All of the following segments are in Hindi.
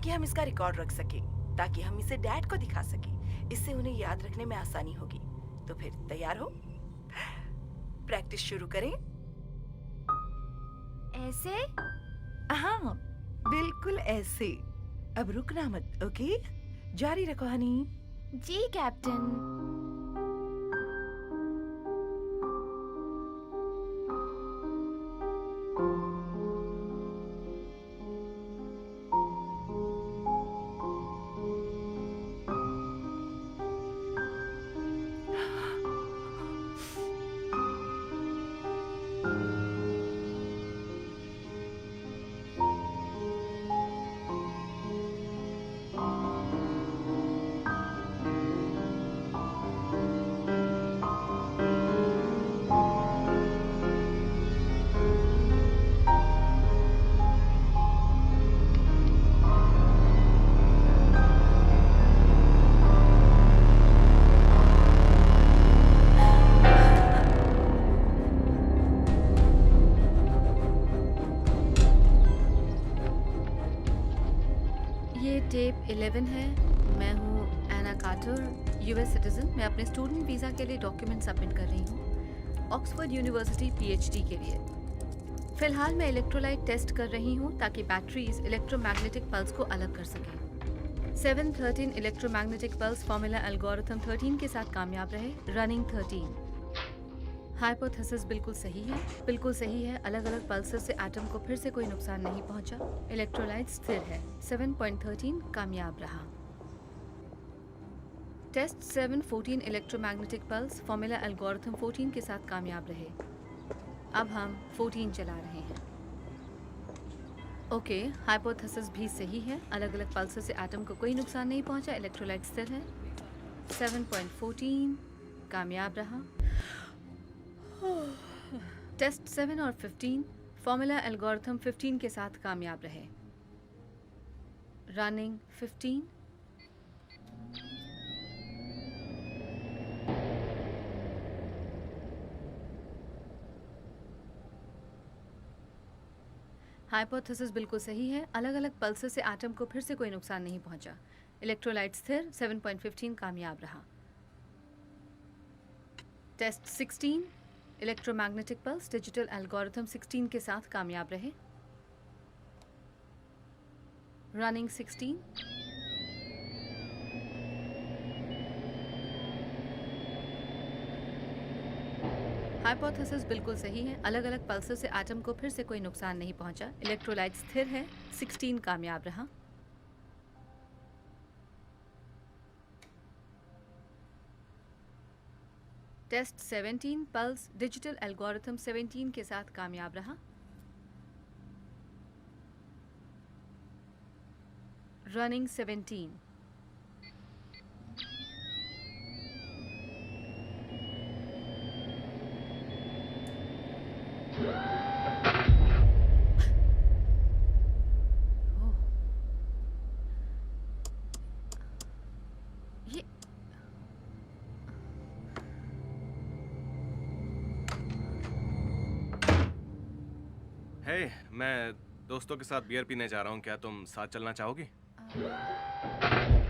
ताकि हम इसका रिकॉर्ड रख सके, ताकि हम इसे डैड को दिखा सके। इससे उन्हें याद रखने में आसानी होगी। तो फिर तैयार हो? प्रैक्टिस शुरू करें? ऐसे? हाँ, बिल्कुल ऐसे। अब रुकना मत, ओके? जारी रखो हनी। जी कैप्टन। ये टेप 11 है। मैं हूँ एना कार्टर, यूएस सिटीजन। मैं अपने स्टूडेंट वीज़ा के लिए डॉक्यूमेंट सबमिट कर रही हूँ ऑक्सफोर्ड यूनिवर्सिटी पीएचडी के लिए। फिलहाल मैं इलेक्ट्रोलाइट टेस्ट कर रही हूँ ताकि बैटरीज इलेक्ट्रोमैग्नेटिक पल्स को अलग कर सकें। 713 इलेक्ट्रोमैग्नेटिक पल्स फॉर्मूला एल्गोरिथम 13 के साथ कामयाब रहे। रनिंग 13। हाइपोथेसिस बिल्कुल सही है, बिल्कुल सही है। अलग अलग पल्सेस से एटम को फिर से कोई नुकसान नहीं पहुंचा। इलेक्ट्रोलाइट स्थिर है। 7.13 कामयाब रहा। Test 714 electromagnetic pulse formula algorithm 14 के साथ कामयाब रहे। अब हम 14 चला रहे हैं। ओके, हाइपोथेसिस भी सही है। अलग अलग पल्सेस से एटम को कोई नुकसान नहीं पहुंचा। इलेक्ट्रोलाइट स्थिर है। 7.14 कामयाब रहा। टेस्ट 7 और 15 फॉर्मूला एल्गोरिथम 15 के साथ कामयाब रहे। रनिंग 15। हाइपोथेसिस बिल्कुल सही है। अलग अलग पल्सेस से एटम को फिर से कोई नुकसान नहीं पहुंचा। इलेक्ट्रोलाइट स्थिर। 7.15 कामयाब रहा। Test 16 electromagnetic pulse digital algorithm 16 के साथ कामयाब रहे। रनिंग 16। हाइपोथेसिस बिल्कुल सही है। अलग अलग पल्सेस से एटम को फिर से कोई नुकसान नहीं पहुंचा। इलेक्ट्रोलाइट स्थिर है। 16 कामयाब रहा। टेस्ट 17 पल्स डिजिटल एल्गोरिथम 17 के साथ कामयाब रहा। रनिंग 17। ये हे, मैं दोस्तों के साथ बियर पीने जा रहा हूँ। क्या तुम साथ चलना चाहोगी?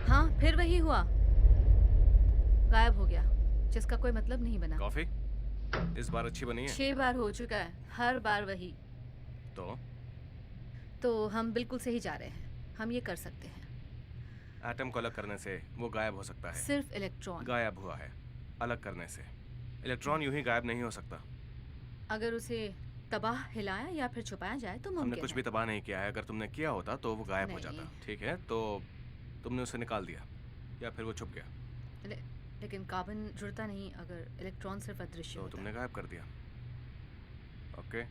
हाँ, फिर वही हुआ। गायब हो गया, जिसका कोई मतलब नहीं बना। कॉफी इस बार अच्छी बनी है। 6 बार हो चुका है, हर बार वही। तो हम बिल्कुल सही जा रहे हैं। हम ये कर सकते हैं। एटम को अलग करने से वो गायब हो सकता है। सिर्फ इलेक्ट्रॉन गायब हुआ है अलग करने से। इलेक्ट्रॉन यूं ही गायब नहीं हो सकता। अगर उसे तबाह हिलाया या फिर छुपाया जाए तो हमने मुमकिन कुछ है। भी तबाह नहीं किया है। अगर तुमने किया होता तो वो गायब हो नहीं। जाता। ठीक है, तो तुमने उसे निकाल दिया या फिर वो छुप गया। लेकिन कार्बन जुड़ता नहीं अगर इलेक्ट्रॉन सिर्फ अदृश्य तो होता। तुमने गायब कर दिया। ओके,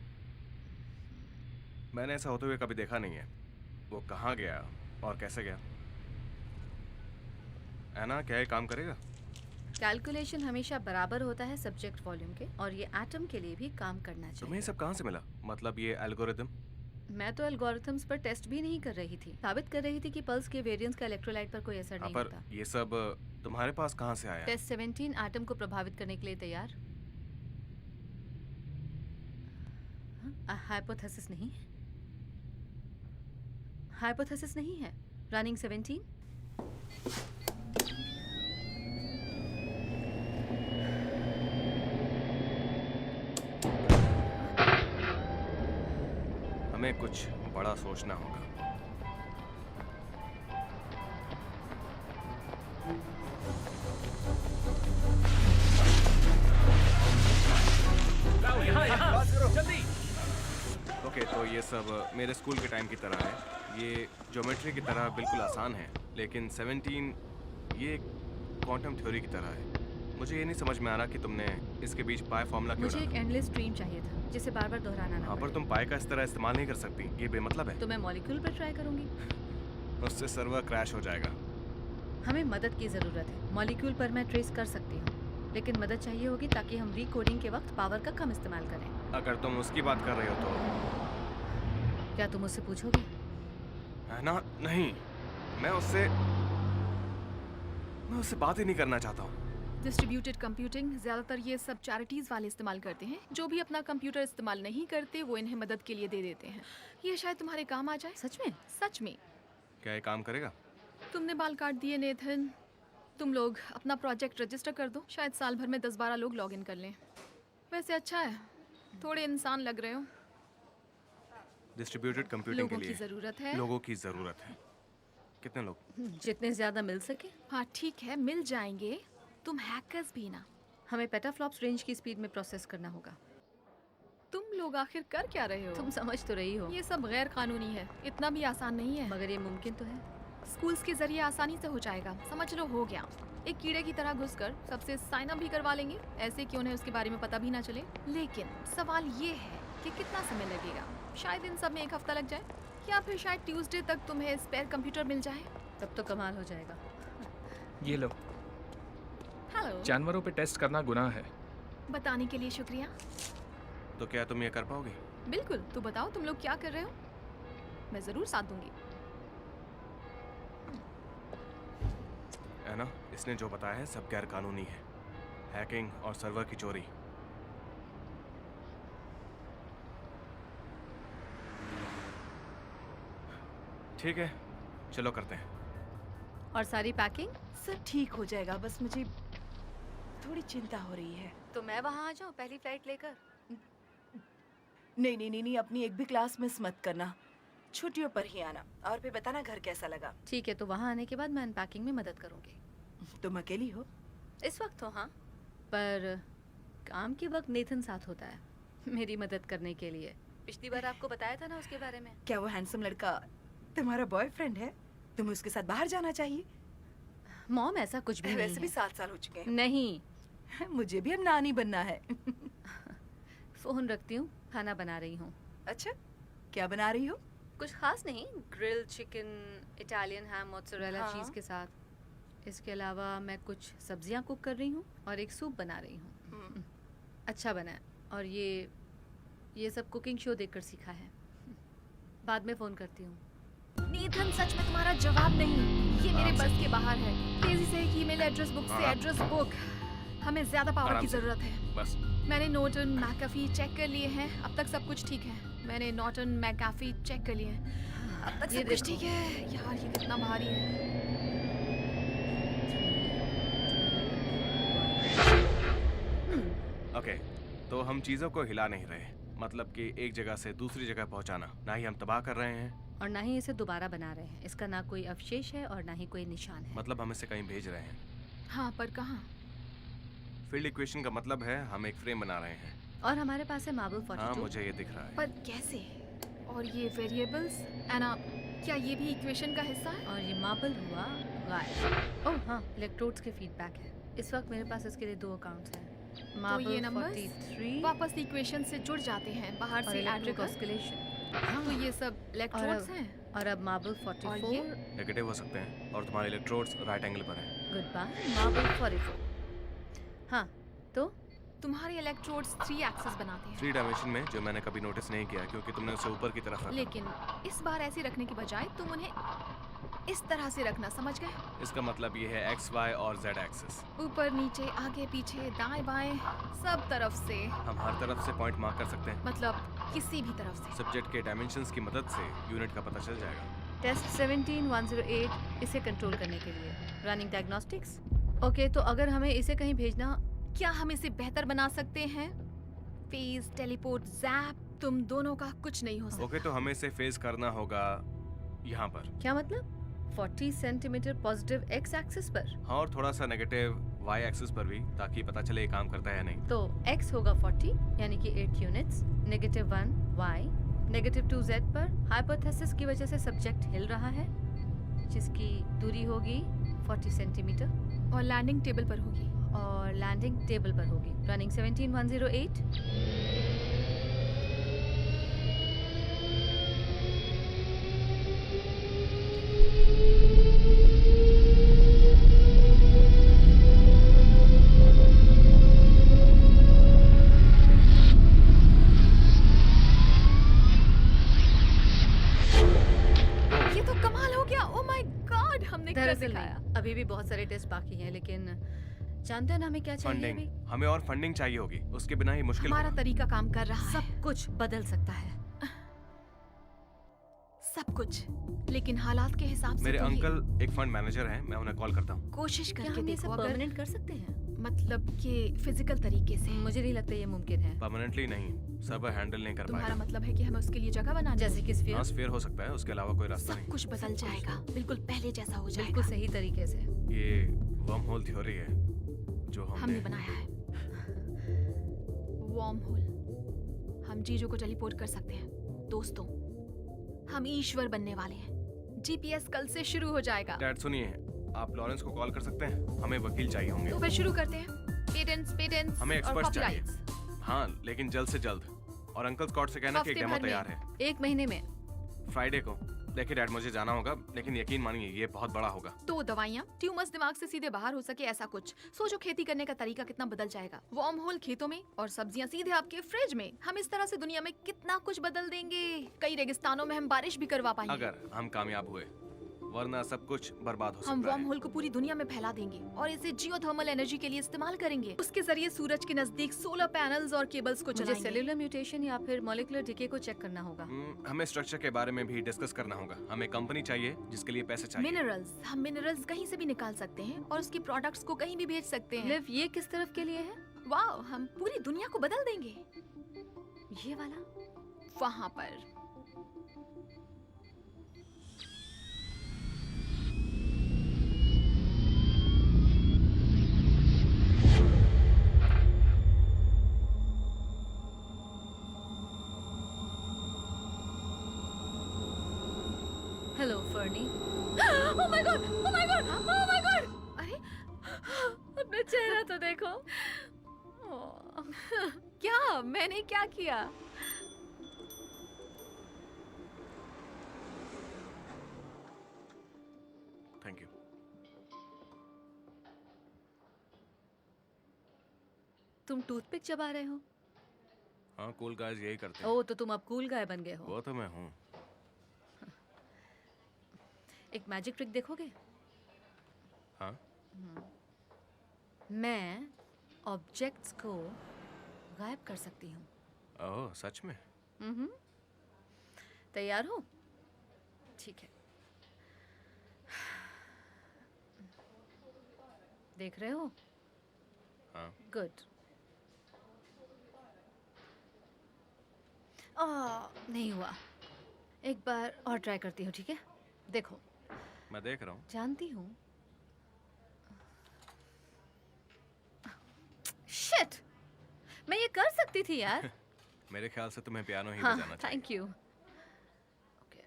मैंने ऐसा होते हुए कभी देखा नहीं है। वो कहाँ गया और कैसे गया? एना, क्या ये काम करेगा? कैलकुलेशन हमेशा बराबर होता है सब्जेक्ट वॉल्यूम के, और ये एटम के लिए भी काम करना तुम्हें चाहिए। ये सब कहाँ से मिला? मतलब ये एल्गोरिदम? मैं तो एल्गोरिथम्स पर टेस्ट भी नहीं कर रही थी। साबित कर रही थी कि पल्स के वेरिएंस का इलेक्ट्रोलाइट पर कोई असर नहीं पर होता। ये सब तुम्हारे पास कहाँ से आया? टेस्ट 17 एटम को प्रभावित करने के लिए तैयार। हाइपोथेसिस नहीं है। हाइपोथेसिस नहीं है। Running 17. हमें कुछ बड़ा सोचना होगा। ओके, तो ये सब मेरे स्कूल के टाइम की तरह है। ये ज्योमेट्री की तरह बिल्कुल आसान है, लेकिन 17 ये क्वांटम थ्योरी की तरह है। मुझे ये नहीं समझ में आ रहा कि तुमने इसके बीच पाई फॉर्मूला क्यों मुझे एक डाला। एंडलेस स्ट्रीम चाहिए था जिसे बार बार दोहराना ना हाँ, पर पड़े। तुम पाई का इस तरह इस्तेमाल नहीं कर सकती, ये बेमतलब है। तो मैं मॉलिक्यूल पर ट्राई करूंगी। उससे सर्वर क्रैश हो जाएगा। हमें मदद की ज़रूरत है। मॉलिक्यूल पर मैं ट्रेस कर सकती हूँ, लेकिन मदद चाहिए होगी ताकि हम रीकोडिंग के वक्त पावर का कम इस्तेमाल करें। अगर तुम उसकी बात कर रहे हो तो क्या तुम उससे पूछोगे? है ना? नहीं, मैं उससे बात ही नहीं करना चाहता हूँ। डिस्ट्रीब्यूटेड कंप्यूटिंग ज़्यादातर ये सब चैरिटीज़ वाले इस्तेमाल करते हैं। जो भी अपना कंप्यूटर इस्तेमाल नहीं करते वो इन्हें मदद के लिए दे देते हैं। ये शायद तुम्हारे काम आ जाए। सच में? सच में। क्या ये काम करेगा? तुमने बाल काट दिए नेथन। तुम लोग अपना प्रोजेक्ट रजिस्टर कर दो, शायद साल भर में 10-12 लोग लॉग इन कर लें। वैसे अच्छा है, थोड़े इंसान लग रहे हो। डिस्ट्रीब्यूटेड कंप्यूटिंग के लोगों की लिए ज़रूरत है। लोगों की ज़रूरत है। कितने लोग? जितने ज़्यादा मिल सके। हाँ ठीक है, मिल जाएंगे। तुम हैकर्स भी ना। हमें पेटाफ्लॉप्स रेंज की स्पीड में प्रोसेस करना होगा। तुम लोग आखिर कर क्या रहे हो? तुम समझ तो रही हो, ये सब गैर कानूनी है, इतना भी आसान नहीं है। मगर ये मुमकिन तो है। स्कूल्स के जरिए आसानी से हो जाएगा, समझ लो हो गया। एक कीड़े की तरह घुसकर सबसे साइन अप भी करवा लेंगे, ऐसे कि उन्हें उसके बारे में पता भी ना चले। लेकिन सवाल ये है कि कितना समय लगेगा। शायद इन सब में 1 हफ्ता लग जाए, या फिर शायद ट्यूसडे तक तुम्हें स्पेयर कंप्यूटर मिल जाए। तब तो कमाल हो जाएगा। ये लो, हेलो, जानवरों पे टेस्ट करना गुनाह है। बताने के लिए शुक्रिया। तो क्या तुम ये कर पाओगे? बिल्कुल, तो बताओ तुम लोग क्या कर रहे हो, मैं ज़रूर साथ दूंगी। है ना, इसने जो बताया है सब गैर कानूनी है। हैकिंग और सर्वर की चोरी। ठीक है, चलो करते हैं। और सारी पैकिंग? सब ठीक हो जाएगा, बस मुझे थोड़ी चिंता हो रही है। तो मैं वहाँ आ जाऊँ पहली फ्लाइट लेकर? नहीं नहीं नहीं नहीं, अपनी एक भी क्लास मिस मत करना। छुट्टियों पर ही आना, और फिर बताना घर कैसा लगा। ठीक है, तो वहाँ आने के बाद मैं अनपैकिंग में मदद करूँगी। तुम अकेली हो? इस वक्त तो हाँ, पर काम के वक्त नेथन साथ होता है मेरी मदद करने के लिए। पिछली बार आपको बताया था ना उसके बारे में। क्या वो हैंडसम लड़का तुम्हारा बॉयफ्रेंड है? तुम्हें उसके साथ बाहर जाना चाहिए। मॉम, ऐसा कुछ भी नहीं वैसे भी है। 7 साल हो चुके नहीं। हैं। मुझे भी अब नानी बनना है। फ़ोन रखती हूँ, खाना बना रही हूँ। अच्छा, क्या बना रही हो? कुछ खास नहीं, ग्रिल चिकन, इटालियन हैम मोज़रेला हाँ। चीज़ के साथ। इसके अलावा मैं कुछ सब्जियां कुक कर रही हूँ और एक सूप बना रही हूँ। अच्छा बना है, और ये सब कुकिंग शो देखकर सीखा है। बाद में फ़ोन करती हूँ। नेथन, सच में तुम्हारा जवाब नहीं, ये मेरे आराम से। बस के बाहर है। तेजी से एक ईमेल एड्रेस बुक से हाँ। Address book. हमें ज्यादा पावर आराम की से। जरूरत है। बस। मैंने नॉर्टन मैकाफी चेक कर लिए हैं, अब तक सब कुछ ठीक है। मैंने नॉर्टन मैकाफी चेक कर लिए हैं, अब तक ये सब कुछ देखो। ठीक है। यार ये कितना भारी है। ओके, तो हम चीज़ों को हिला नहीं रहे, मतलब कि एक जगह से दूसरी जगह पहुंचाना। ना ही हम तबाह कर रहे हैं, और ना ही इसे दोबारा बना रहे हैं। इसका ना कोई अवशेष है और ना ही कोई निशान है। मतलब हम इसे कहीं भेज रहे हैं। हाँ, पर कहाँ? फील्ड इक्वेशन का मतलब है हम एक फ्रेम बना रहे हैं। और हमारे पास है मार्बल 42। हाँ, मुझे ये दिख रहा है। पर कैसे? और ये वेरिएबल्स एना, क्या ये भी इक्वेशन का हिस्सा है? और ये मार्बल हुआ गायब। ओह हाँ, इलेक्ट्रोड्स के फीडबैक है। इस वक्त मेरे पास इसके लिए 2 अकाउंट्स हैं। तो मार्बल ये नंबर्स 43 वापस इक्वेशन से जुड़ जाते हैं बाहर और से ऐड इलेक्ट्रिक कर। ऑस्किलेशन। तो ये सब इलेक्ट्रोड्स हैं। और अब मार्बल 44। ये? नेगेटिव हो सकते हैं, और तुम्हारे इलेक्ट्रोड्स राइट एंगल पर हैं। Goodbye marble 44। हाँ, तो तुम्हारे इलेक्ट्रोड्स 3 एक्सिस बनाते हैं। 3 डायमेंशन में, जो मैंने कभी नोटिस नहीं किया क्योंकि तुमने उसे ऊपर की तरफ रखा। लेकिन इस बार ऐसे रखने की बजाय तुम उन्हें इस तरह से रखना, समझ गए? इसका मतलब ये है एक्स, वाई और जेड एक्सिस। ऊपर नीचे आगे पीछे दाएं बाएं सब तरफ से, हम हर तरफ से पॉइंट मार्क कर सकते हैं। मतलब किसी भी तरफ से। सब्जेक्ट के डायमेंशंस की मदद से यूनिट का पता चल जाएगा। टेस्ट 17108 इसे कंट्रोल करने के लिए। Running diagnostics. ओके, तो अगर हमें इसे कहीं भेजना, क्या हम इसे बेहतर बना सकते हैं? फेज, टेलीपोर्ट, जैप, तुम दोनों का कुछ नहीं हो सकता। ओके, तो हमें इसे फेस करना होगा यहाँ पर। क्या मतलब? 40 सेंटीमीटर पॉजिटिव एक्स एक्सिस पर। हाँ, और थोड़ा सा नेगेटिव वाई एक्सिस पर भी, ताकि पता चले ये काम करता है या नहीं। तो x होगा 40 यानी कि 8 यूनिट्स, -1 y, -2 z पर हाइपोथेसिस की वजह से सब्जेक्ट हिल रहा है, जिसकी दूरी होगी 40 सेंटीमीटर और लैंडिंग टेबल पर होगी। और लैंडिंग टेबल पर होगी। रनिंग 17108। ये तो कमाल हो गया। ओह माय गॉड, हमने कर दरअसल दिखाया। नहीं, अभी भी बहुत सारे टेस्ट बाकी हैं, लेकिन जानते हैं ना हमें क्या चाहिए फंडिंग, अभी? हमें और फंडिंग चाहिए होगी, उसके बिना ही मुश्किल हमारा होगा। तरीका काम कर रहा है। सब कुछ बदल सकता है। सब कुछ, लेकिन हालात के हिसाब से मेरे तो ये अंकल एक फंड मैनेजर हैं, मैं उन्हें कॉल करता हूँ। कोशिश क्या करके हम इसे देखो, अगर परमानेंट कर सकते हैं? मतलब कि फिजिकल तरीके से। मुझे नहीं लगता ये मुमकिन है। परमानेंटली नहीं, सब हैंडल नहीं कर तुम्हारा पाएगा। मतलब है कि हमें उसके लिए जगह बनानी जैसे होगी। कि स्फीयर। हाँ, स्फीयर हो सकता है, उसके अलावा कोई रास्ता सब नहीं। कुछ बदल जाएगा, बिल्कुल पहले जैसा हो जाएगा। बिल्कुल सही तरीके से। ये वर्म होल थ्योरी है जो हमने बनाया है वॉर्म होल। हम चीजों को टेलीपोर्ट कर सकते हैं। दोस्तों, हम ईश्वर बनने वाले हैं। जीपीएस कल से शुरू हो जाएगा। डैड सुनिए, आप लॉरेंस को कॉल कर सकते हैं? हमें वकील चाहिए होंगे। तो फिर शुरू करते हैं। पेटेंट्स हमें और एक्सपर्ट्स चाहिए। कॉपीराइट्स। हाँ, लेकिन जल्द से जल्द। और अंकल स्कॉट से कहना कि एक हफ्ते डेमो भर में। तैयार है 1 महीने में। फ्राइडे को। देखिए डैड, मुझे जाना होगा, लेकिन यकीन मानिए ये बहुत बड़ा होगा। तो दवाइयाँ, ट्यूमर्स दिमाग से सीधे बाहर हो सके, ऐसा कुछ। सोचो खेती करने का तरीका कितना बदल जाएगा। वार्म होल खेतों में और सब्जियां सीधे आपके फ्रिज में। हम इस तरह से दुनिया में कितना कुछ बदल देंगे। कई रेगिस्तानों में हम बारिश भी करवा पाएंगे। अगर हम कामयाब हुए, वरना सब कुछ बर्बाद हो हम सकता वार्म है। होल को पूरी दुनिया में फैला देंगे और इसे जियोथर्मल एनर्जी के लिए इस्तेमाल करेंगे। उसके जरिए सूरज के नजदीक सोलर पैनल्स और केबल्स को मुझे चलाएंगे। सेलुलर म्यूटेशन या फिर मॉलिक्यूलर डिके को चेक करना होगा। हमें स्ट्रक्चर के बारे में भी डिस्कस करना होगा। हमें कंपनी चाहिए जिसके लिए पैसे चाहिए। मिनरल्स, हम मिनरल्स कहीं से भी निकाल सकते हैं और उसकी प्रोडक्ट्स को कहीं भी भेज सकते हैं। लिव, ये किस तरफ के लिए है? वाह, हम पूरी दुनिया को बदल देंगे। ये वाला? वहां पर hello फर्नी। Oh my God! Oh my God! Oh my God! अरे, अपना चेहरा तो देखो। क्या? मैंने क्या किया? Thank you. तुम टूथपिक चबा रहे हो? हाँ, कूल गाइस यही करते हैं। ओह, तो तुम अब कूल गाय बन गए हो। वो तो मैं हूँ। एक मैजिक ट्रिक देखोगे? हाँ, मैं ऑब्जेक्ट्स को गायब कर सकती हूँ। ओह सच में? तैयार हो? ठीक है। देख रहे हो? हाँ। गुड। नहीं हुआ। एक बार और ट्राई करती हूँ, ठीक है? देखो, मैं देख रहा हूँ। जानती हूँ। शिट! मैं ये कर सकती थी यार। मेरे ख्याल से तुम्हें पियानो ही हाँ, बजाना चाहिए। Thank you. Okay.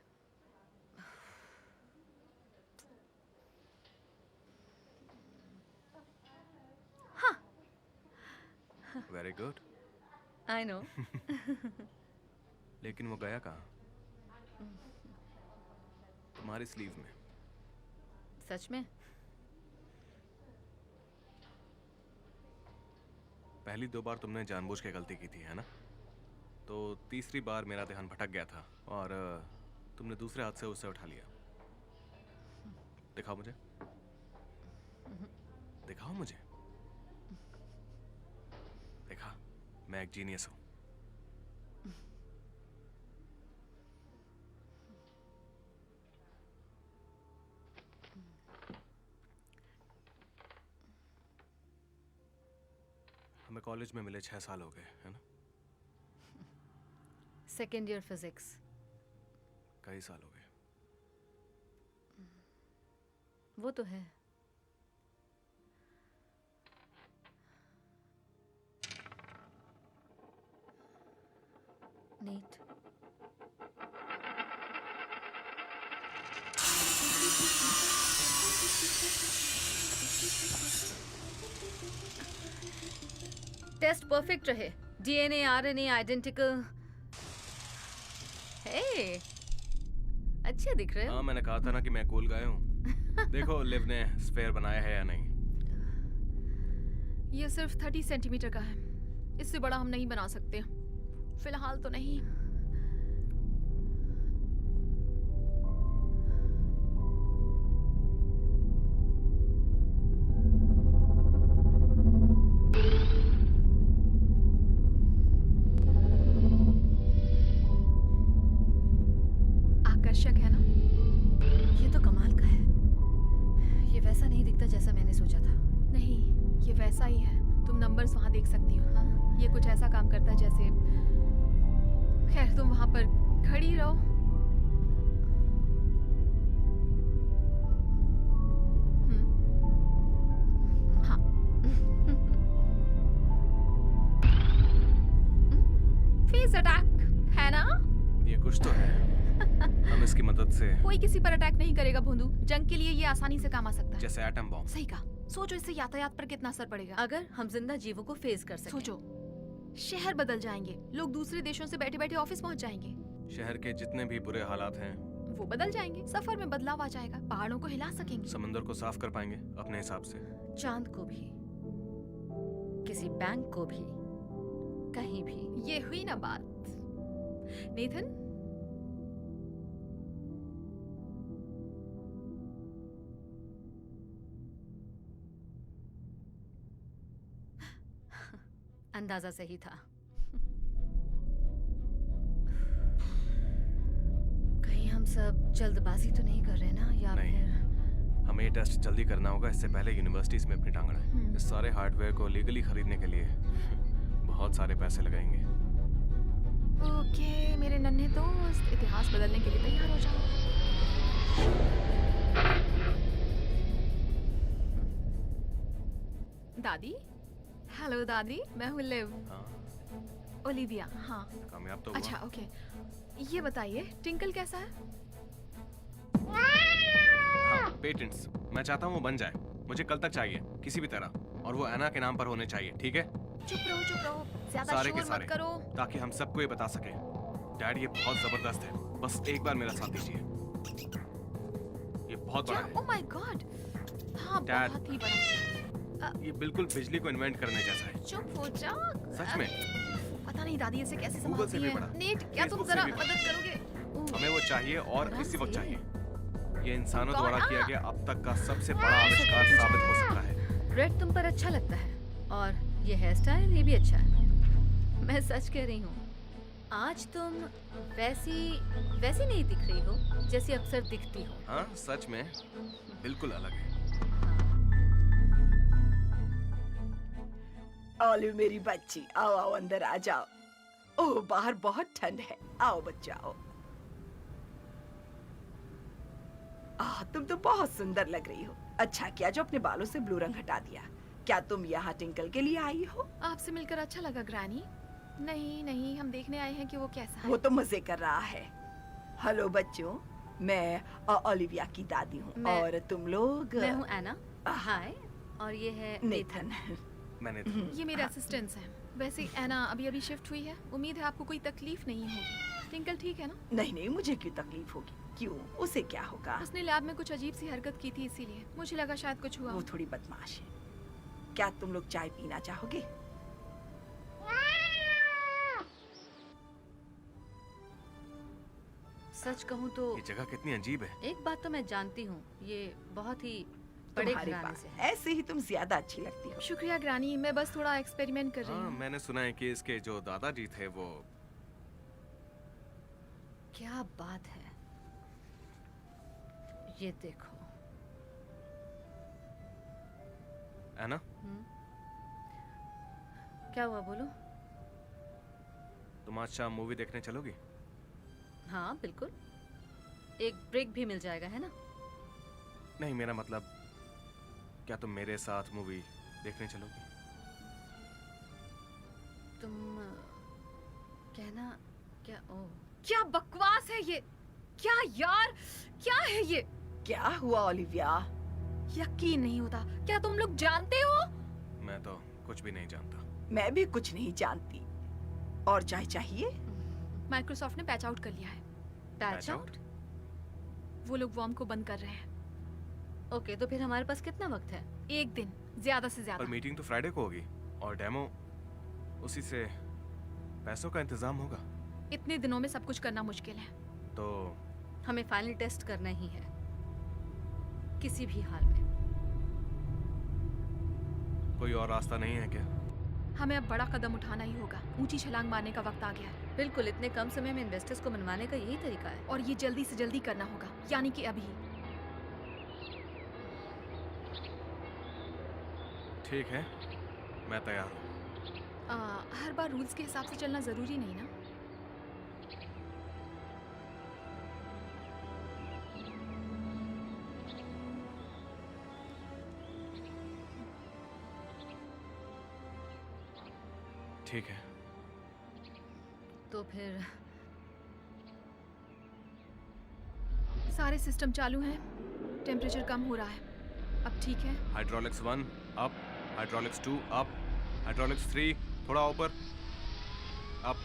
Very good. I know. लेकिन वो गया कहाँ? तुम्हारी स्लीव में। सच में? पहली 2 बार तुमने जानबूझ के गलती की थी, है ना? तो तीसरी बार मेरा ध्यान भटक गया था और तुमने दूसरे हाथ से उसे उठा लिया। दिखाओ मुझे। दिखाओ मुझे। देखा, मैं एक जीनियस हूँ। हमें कॉलेज में मिले 6 साल हो गए, है ना? Second year physics. कई साल हो गए। वो तो है। नीट। टेस्ट परफेक्ट रहे। DNA RNA identical. हे, अच्छे दिख रहे हो। हाँ, मैंने कहा था ना कि मैं कूल गाय हूँ। देखो लिव ने स्फेयर बनाया है या नहीं। ये सिर्फ 30 सेंटीमीटर का है, इससे बड़ा हम नहीं बना सकते फिलहाल तो नहीं। आकर्षक है ना? ये तो कमाल का है। ये वैसा नहीं दिखता जैसा मैंने सोचा था। नहीं, ये वैसा ही है। तुम नंबर्स वहां देख सकती हो। हाँ? ये कुछ ऐसा काम करता है जैसे, खैर तुम वहां पर खड़ी रहो। हाँ। फेस अटैक है ना? ये कुछ तो है। हम इसकी मदद से, कोई किसी पर अटैक नहीं करेगा भोंदू। जंग के लिए ये आसानी से काम आ सकता है। जैसे एटम बॉम्ब। सही कहा। सोचो इससे यातायात पर कितना असर पड़ेगा। अगर हम जिंदा जीवों को फेस कर सकें। सोचो, शहर बदल जाएंगे, लोग दूसरे देशों से बैठे बैठे ऑफिस पहुंच जाएंगे, शहर के जितने भी बुरे हालात हैं, वो बदल जाएंगे, सफर में बदलाव आ जाएगा, पहाड़ों को हिला सकेंगे। समंदर को साफ कर पाएंगे अपने हिसाब से। चांद को भी, किसी बैंक को भी, कहीं भी। ये हुई ना बात। नेथन, अंदाजा सही था। कहीं हम सब जल्दबाजी तो नहीं कर रहे ना, या नहीं। फिर हमें ये टेस्ट जल्दी करना होगा, इससे पहले यूनिवर्सिटीज में अपनी टांग अड़ाएं। इस सारे हार्डवेयर को लीगली खरीदने के लिए बहुत सारे पैसे लगाएंगे। ओके मेरे नन्हे दोस्त, इतिहास बदलने के लिए तैयार हो जाओ। दादी, हेलो दादी, मैं हूँ लिव। हाँ, ओलिविया। हाँ कामयाब तो हुआ। अच्छा ओके, ये बताइए टिंकल कैसा है? हाँ, पेटेंट्स मैं चाहता हूँ वो बन जाए। मुझे कल तक चाहिए किसी भी तरह, और वो एना के नाम पर होने चाहिए, ठीक है? चुप रहो, ज्यादा सारे के शोर सारे, मत करो। ताकि हम सबको ये बता सकें, डैड ये बहुत जबरदस्त है, बस एक बार मेरा साथ दीजिए। ये बहुत बड़ा क्या? है। Oh my God. हाँ Dad. बहुत ही बड़ा। ये बिल्कुल बिजली को इन्वेंट करने जैसा है। चुप हो जा। सच में। पता नहीं दादी इसे कैसे Google से संभालती भी है। बड़ा। नेट, क्या तुम Facebook से जरा भी बड़ा। मदद करोगे? हमें वो चाहिए और आराम इसी वक्त से। चाहिए। ये इंसानों कौन? द्वारा किया आ! गया अब तक का सबसे बड़ा आविष्कार साबित हो सकता है। रेड तुम पर अच्छा लगता है, और ये हेयर स्टाइल ये भी अच्छा है। मैं सच कह रही हूँ, आज तुम वैसी नहीं दिख रही हो जैसी अक्सर दिखती हो। हाँ सच में बिल्कुल अलग है। ओलिव मेरी बच्ची, आओ आओ अंदर आ जाओ। ओह बाहर बहुत ठंड है, आओ बच्चा आओ। तुम तो बहुत सुंदर लग रही हो। अच्छा किया जो अपने बालों से ब्लू रंग हटा दिया। क्या तुम यहाँ टिंकल के लिए आई हो? आपसे मिलकर अच्छा लगा ग्रैनी। नहीं नहीं, हम देखने आए हैं कि वो कैसा है। वो तो मजे कर रहा है। हेलो बच्चों, मैं ओलिविया की दादी हूँ, मैं- और तुम लोग? मैं हूँ एना। हाय। और ये है नेथन। मैंने ये मेरे असिस्टेंट्स हैं। वैसे एना अभी शिफ्ट हुई है, उम्मीद है आपको कोई तकलीफ नहीं होगी। टिंकल ठीक है ना? नहीं नहीं, मुझे क्यों तकलीफ होगी? क्यों, उसे क्या होगा? उसने लैब में कुछ अजीब सी हरकत की थी, इसीलिए मुझे लगा शायद कुछ हुआ। वो थोड़ी बदमाश है। क्या तुम लोग चाय पीना चाहोगे? सच कहूँ तो ये जगह कितनी अजीब है। एक बात तो मैं जानती हूँ, ये बहुत ही बड़े तुम्हारे घराने पास से है। ऐसे ही तुम ज्यादा अच्छी लगती हो। शुक्रिया ग्रानी, मैं बस थोड़ा एक्सपेरिमेंट कर रही हाँ हूँ। मैंने सुना है कि इसके जो दादाजी थे वो। क्या बात है, ये देखो। है ना? क्या हुआ बोलो? तुम आज शाम मूवी देखने चलोगी? हाँ बिल्कुल, एक ब्रेक भी मिल जाएगा, है ना? नहीं, मेरा मतलब क्या तुम मेरे साथ मूवी देखने चलोगी? तुम कहना क्या? ओ क्या बकवास है ये? क्या यार, क्या है ये? क्या हुआ ओलिविया? यकीन नहीं होता। क्या तुम लोग जानते हो? मैं तो कुछ भी नहीं जानता। मैं भी कुछ नहीं जानती। और चाय चाहिए? माइक्रोसॉफ्ट ने पैच आउट कर लिया है। Patch Patch out? वो लोग वॉर्म को बंद कर रहे हैं। ओके, तो फिर हमारे पास कितना वक्त है? एक दिन, ज्यादा से और ज्यादा। मीटिंग तो फ्राइडे को होगी और डेमो उसी से पैसों का इंतजाम होगा। इतने दिनों में सब कुछ करना मुश्किल है। तो हमें फाइनल टेस्ट करना ही है, किसी भी हाल में। कोई और रास्ता नहीं है क्या? हमें अब बड़ा कदम उठाना ही होगा। ऊंची छलांग मारने का वक्त आ गया है बिल्कुल, इतने कम समय में इन्वेस्टर्स को मनवाने का यही तरीका है। और ये जल्दी से जल्दी करना होगा, यानी कि अभी। ठीक है, मैं तैयार हूँ। हर बार रूल्स के हिसाब से चलना जरूरी नहीं ना। ठीक है। तो फिर सारे सिस्टम चालू हैं। टेम्परेचर कम हो रहा है। अब ठीक है। Hydraulics 1 up, hydraulics 2 up, hydraulics 3 थोड़ा ऊपर, अप।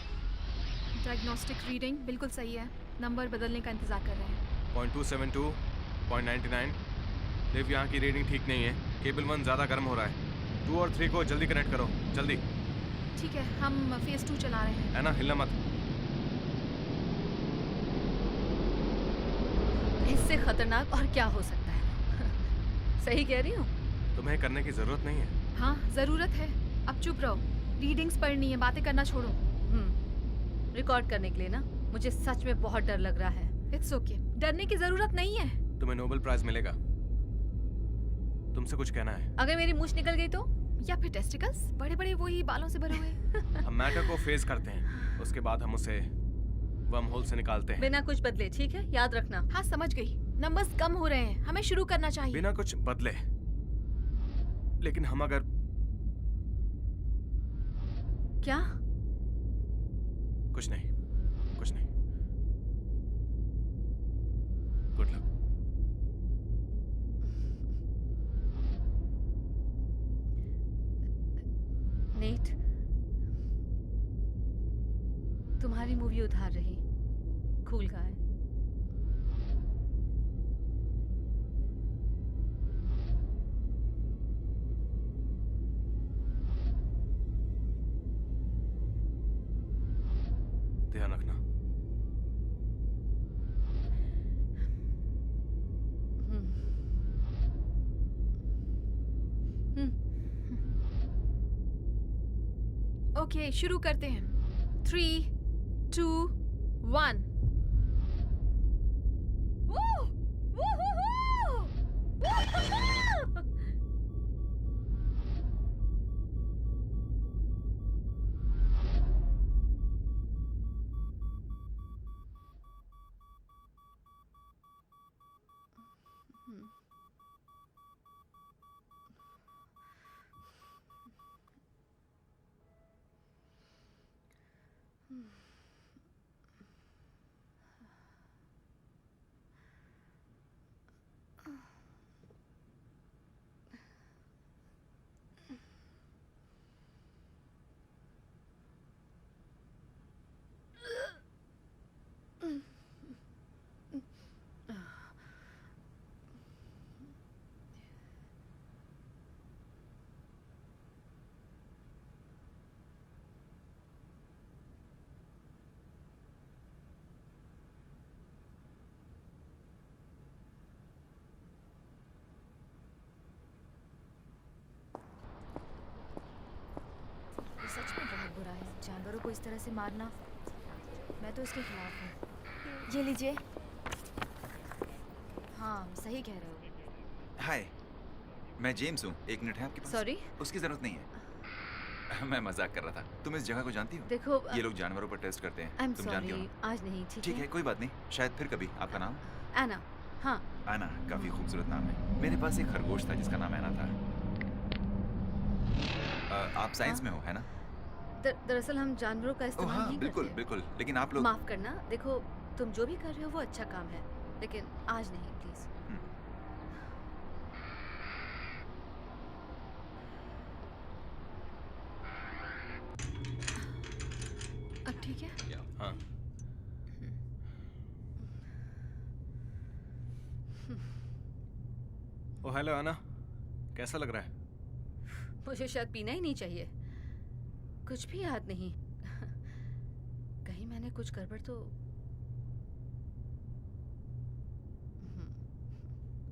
डायग्नोस्टिक रीडिंग बिल्कुल सही है। नंबर बदलने का इंतजार कर रहे हैं। 0.272, 0.99। लिव, यहाँ की रीडिंग ठीक नहीं है। केबल 1 ज़्यादा गर्म हो रहा है। 2 और 3 को जल्दी कनेक्ट करो, जल्दी। ठीक है, हम फेज 2 चला रहे हैं। है ना, हिलना मत। इससे खतरनाक और क्या हो सकता है? सही कह रही हूँ? तुम्हें करने की जरूरत नहीं है। हाँ, जरूरत है। अब चुप रहो। रीडिंग्स पढ़नी है, बातें करना छोड़ो। रिकॉर्ड करने के लिए ना। मुझे सच में बहुत डर लग रहा है। इट्स ओके, डरने की जरूरत नहीं है। तुम्हें नोबेल प्राइज मिलेगा। तुमसे कुछ कहना है? अगर मेरी मूंछ निकल गई तो? या फिर टेस्टिकल्स, बड़े बड़े वही बालों से भरे हुए। हम मैटर को फेस करते हैं, उसके बाद हम उसे वर्म होल से निकालते हैं। बिना कुछ बदले, ठीक है? याद रखना। हाँ, समझ गई। नंबर्स कम हो रहे हैं, हमें शुरू करना चाहिए। बिना कुछ बदले। लेकिन हम अगर क्या? कुछ नहीं, कुछ नहीं। Good luck. नेट, तुम्हारी मूवी उधार रही। Cool guy. ध्यान रखना। ओके, शुरू करते हैं। 3, 2, 1। सच में बहुत बुरा है जानवरों को इस तरह से मारना। मैं तो इसके खिलाफ हूँ। ये लीजिए। हाँ, सही कह रहे हो। हाय, मैं जेम्स हूँ। एक मिनट है आपके पास? सॉरी? उसकी ज़रूरत नहीं है। मैं मजाक कर रहा था। तुम इस जगह को जानती हो? देखो ये लोग जानवरों पर टेस्ट करते आई हैं। एम तुम जानती हो सॉरी, ना? आज नहीं। ठीक है, कोई बात नहीं, शायद फिर कभी। आपका नाम? एना। हाँ, आना, काफी खूबसूरत नाम है। मेरे पास एक खरगोश था जिसका नाम ऐना था। आप साइंस में हो, है ना? दरअसल हम जानवरों का ओह इस्तेमाल हाँ, नहीं बिल्कुल करते। बिल्कुल। लेकिन आप लोग माफ करना, देखो तुम जो भी कर रहे हो वो अच्छा काम है, लेकिन आज नहीं प्लीज। अब ठीक है? हाँ। ओ हेलो आना, कैसा लग रहा है? मुझे शायद पीना ही नहीं चाहिए, कुछ भी याद नहीं। कहीं मैंने कुछ गड़बड़ तो।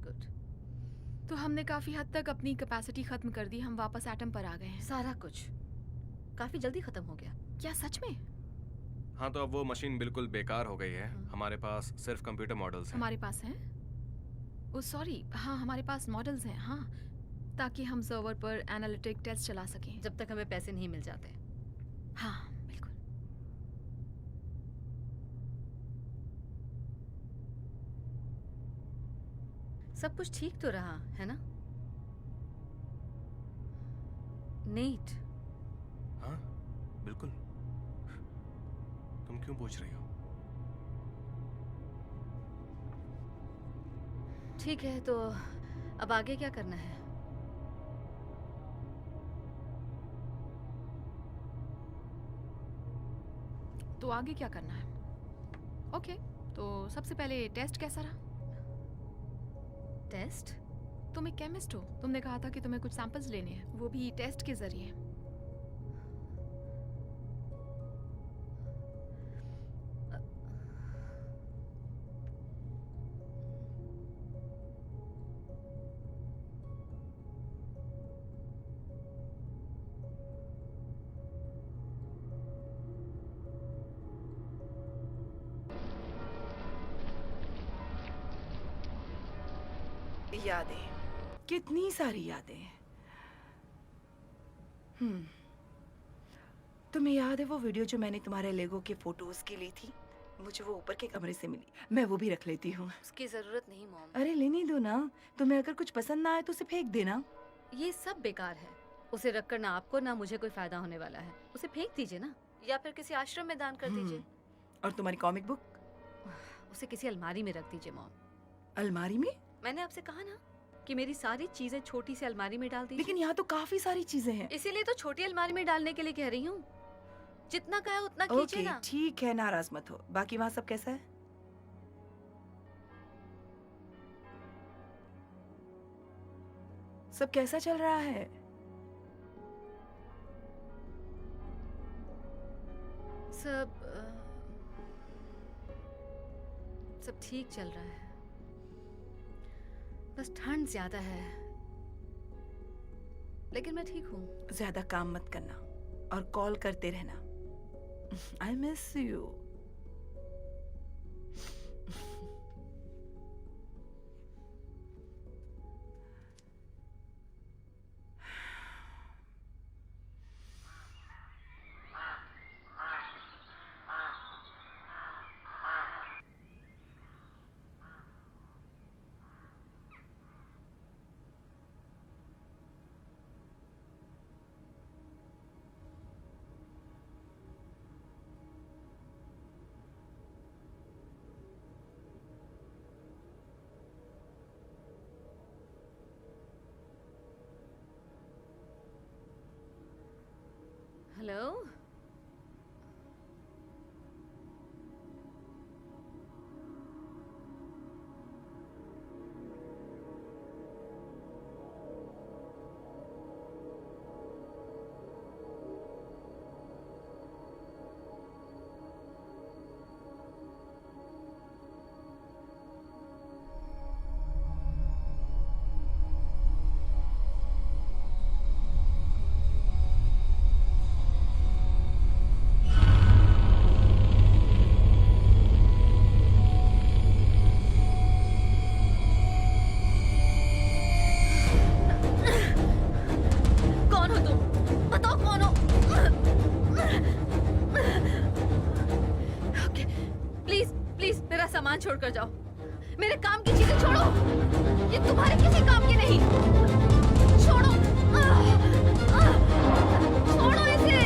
गुड। तो हमने काफी हद तक अपनी कैपेसिटी खत्म कर दी, हम वापस एटम पर आ गए हैं। सारा कुछ काफी जल्दी खत्म हो गया। क्या सच में? हाँ, तो अब वो मशीन बिल्कुल बेकार हो गई है। हमारे पास सिर्फ कंप्यूटर मॉडल्स हैं। हमारे पास हैं? ओ सॉरी, हाँ हमारे पास मॉडल्स हैं, हाँ, ताकि हम सर्वर पर एनालिटिक टेस्ट चला सकें। जब तक हमें पैसे नहीं मिल जाते। हाँ बिल्कुल। सब कुछ ठीक तो रहा है ना? नेट। हाँ बिल्कुल। तुम क्यों पूछ रही हो? ठीक है, तो अब आगे क्या करना है? तो आगे क्या करना है? ओके, तो सबसे पहले टेस्ट कैसा रहा? टेस्ट? तुम एक केमिस्ट हो, तुमने कहा था कि तुम्हें कुछ सैंपल्स लेने हैं, वो भी टेस्ट के जरिए। यादें, कितनी सारी यादें। तुम्हें याद है वो वीडियो जो मैंने तुम्हारे लेगो के फोटोज की ली थी? मुझे वो ऊपर के कमरे से मिली, मैं वो भी रख लेती हूँ। उसकी जरूरत नहीं मॉम। अरे लेने दो ना, तुम्हें अगर कुछ पसंद ना आए तो उसे फेंक देना। ये सब बेकार है, उसे रखकर ना आपको ना मुझे कोई फायदा होने वाला है। उसे फेंक दीजिए ना, या फिर किसी आश्रम में दान कर दीजिए। और तुम्हारी कॉमिक बुक? उसे किसी अलमारी में रख दीजिए मॉम। अलमारी में? मैंने आपसे कहा ना कि मेरी सारी चीजें छोटी सी अलमारी में डाल दीजिए। लेकिन यहाँ तो काफी सारी चीजें हैं। इसीलिए तो छोटी अलमारी में डालने के लिए कह रही हूँ। जितना कहा है उतना कीजिए ओके ना। ठीक है, नाराज मत हो। बाकी वहाँ सब कैसा है? सब कैसा चल रहा है? सब ठीक चल रहा है, बस ठंड ज्यादा है, लेकिन मैं ठीक हूँ। ज्यादा काम मत करना और कॉल करते रहना। I miss you. हेलो, कर जाओ। मेरे काम की चीजें छोड़ो, ये तुम्हारे किसी काम की नहीं। छोड़ो, छोड़ो इसे।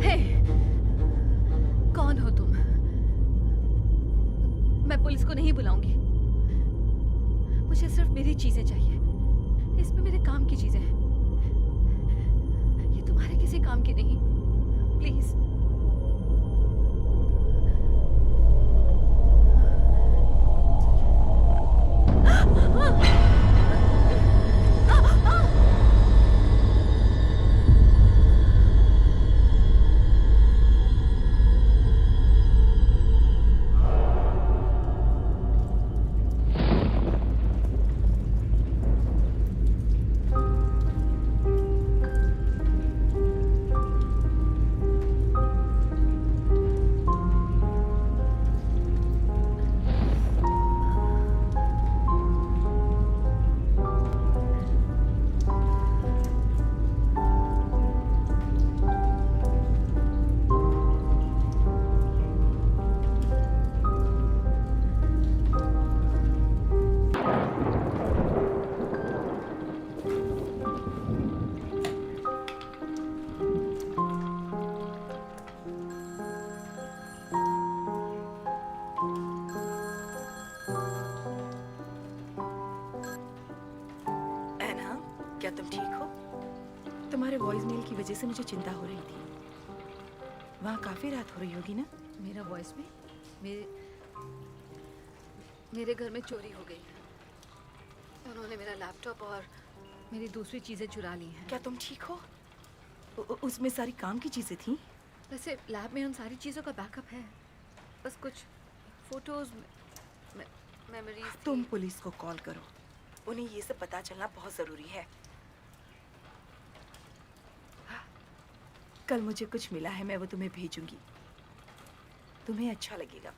हे, कौन हो तुम? मैं पुलिस को नहीं बुलाऊंगी। मुझे सिर्फ मेरी चीजें चाहिए। इसमें मेरे काम की चीजें हैं। ये तुम्हारे किसी काम की नहीं। प्लीज। ऐना, क्या तुम ठीक हो? तुम्हारे वॉइस मेल की वजह से मुझे चिंता हो रही थी। वहाँ काफी रात हो रही होगी ना? मेरा वॉइस में मेरे घर में चोरी हो गई है। उन्होंने मेरा लैपटॉप और मेरी दूसरी चीजें चुरा ली हैं। क्या तुम ठीक हो? उसमें सारी काम की चीजें थी? वैसे लैब में उन सारी चीजों का बैकअप है। बस कुछ फोटोज, मेमोरीज। तुम पुलिस को कॉल करो। उन्हें ये सब पता चलना बहुत जरूरी है। कल मुझे कुछ मिला है, मैं वो तुम्हें भेजूंगी। तुम्हें अच्छा लगेगा।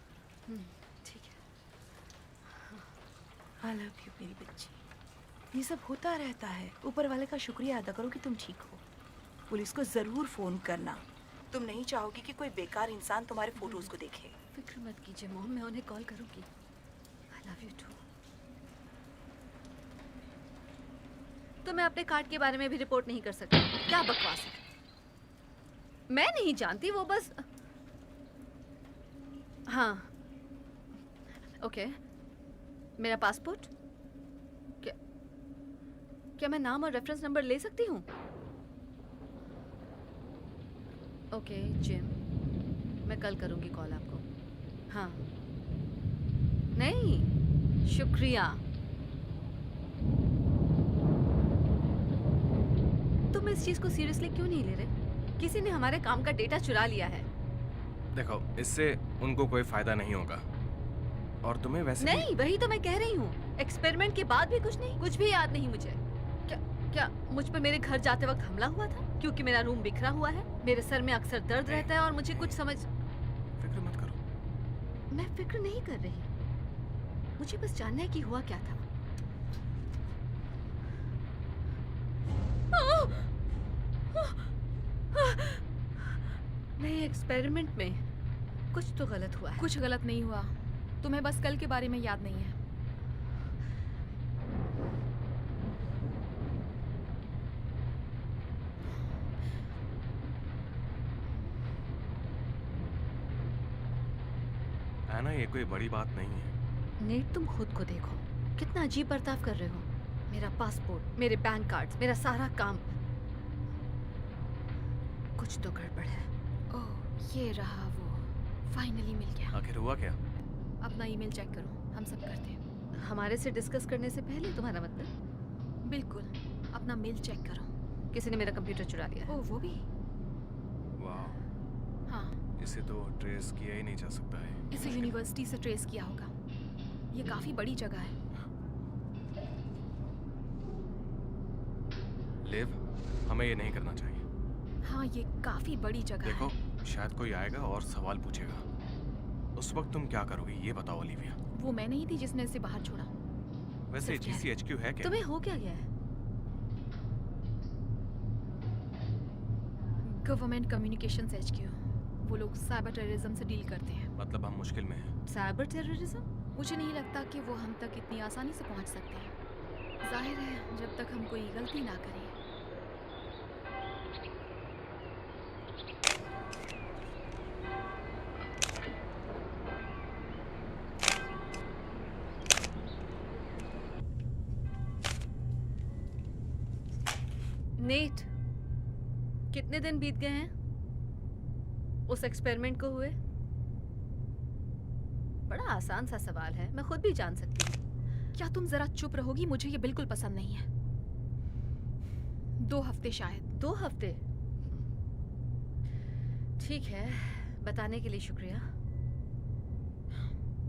ठीक है। आई लव यू मेरी बच्ची। ये सब होता रहता है। ऊपर वाले का शुक्रिया अदा करो कि तुम ठीक हो। पुलिस को जरूर फोन करना। तुम नहीं चाहोगी कि कोई बेकार इंसान तुम्हारे फोटोज को देखे। फिक्र मत कीजिए मॉम, मैं उन्हें कॉल करूंगी। I love you too. तो मैं अपने कार्ड के बारे में भी रिपोर्ट नहीं कर सकती? क्या बकवास है। मैं नहीं जानती, वो बस। हाँ, ओके। मेरा पासपोर्ट? क्या मैं नाम और रेफरेंस नंबर ले सकती हूँ? ओके जिम, मैं कल करूँगी कॉल आपको। हाँ, नहीं शुक्रिया। तुम इस चीज को सीरियसली क्यों नहीं ले रहे? किसी ने हमारे काम का डेटा चुरा लिया है। देखो, इससे उनको कोई फायदा नहीं होगा। और तुम्हें वैसे नहीं, वही तो मैं कह रही हूँ। एक्सपेरिमेंट के बाद भी कुछ नहीं, कुछ भी याद नहीं मुझे। क्या मुझ पे मेरे घर जाते वक्त हमला हुआ था? क्योंकि मेरा रूम बिखरा हुआ है, मेरे सर में अक्सर दर्द रहता है और मुझे कुछ समझ। फिक्र मत करो। मैं फिक्र नहीं कर रही, मुझे बस जानना है कि हुआ क्या था। नहीं, एक्सपेरिमेंट में कुछ तो गलत हुआ है। कुछ गलत नहीं हुआ। तुम्हें बस कल के बारे में याद नहीं है। एना, ये कोई बड़ी बात नहीं है। नेट, तुम खुद को देखो, कितना अजीब बर्ताव कर रहे हो। मेरा पासपोर्ट, मेरे बैंक कार्ड्स, मेरा सारा काम, कुछ तो गड़बड़ है। ओह, ये रहा वो, फाइनली मिल गया। आखिर हुआ क्या? अपना ईमेल चेक करो, हम सब करते हैं। हमारे से डिस्कस करने से पहले तुम्हारा मतलब? बिल्कुल, अपना मेल चेक करो। किसी ने मेरा कंप्यूटर चुरा लिया है। ओह, वो भी? वाह, हाँ, इसे तो ट्रेस किया ही नहीं जा सकता है। इसे यूनिवर्सिटी से ट्रेस किया होगा। ये काफी बड़ी जगह है। लिव, हमें ये नहीं करना चाहिए। हाँ, ये काफी बड़ी जगह देखो, है। शायद कोई आएगा और सवाल पूछेगा। उस वक्त तुम क्या करोगी, ये बताओ ओलिविया। वो मैं नहीं थी जिसने इसे बाहर छोड़ा। वैसे सिर्फ कह रही- GCHQ है क्या? तुम्हें हो क्या गया है? Government communications HQ। वो लोग साइबर टेररिज्म से डील करते हैं। मतलब हम मुश्किल में हैं। Cyber terrorism? मुझे नहीं लगता कि वो हम तक इतनी आसानी से पहुंच सकते हैं। जाहिर है, जब तक हम कोई गलती ना करें। नेट, कितने दिन बीत गए हैं उस एक्सपेरिमेंट को हुए? बड़ा आसान सा सवाल है, मैं खुद भी जान सकती हूँ। क्या तुम जरा चुप रहोगी? मुझे ये बिल्कुल पसंद नहीं है। 2 हफ्ते शायद। 2 हफ्ते? ठीक है, बताने के लिए शुक्रिया।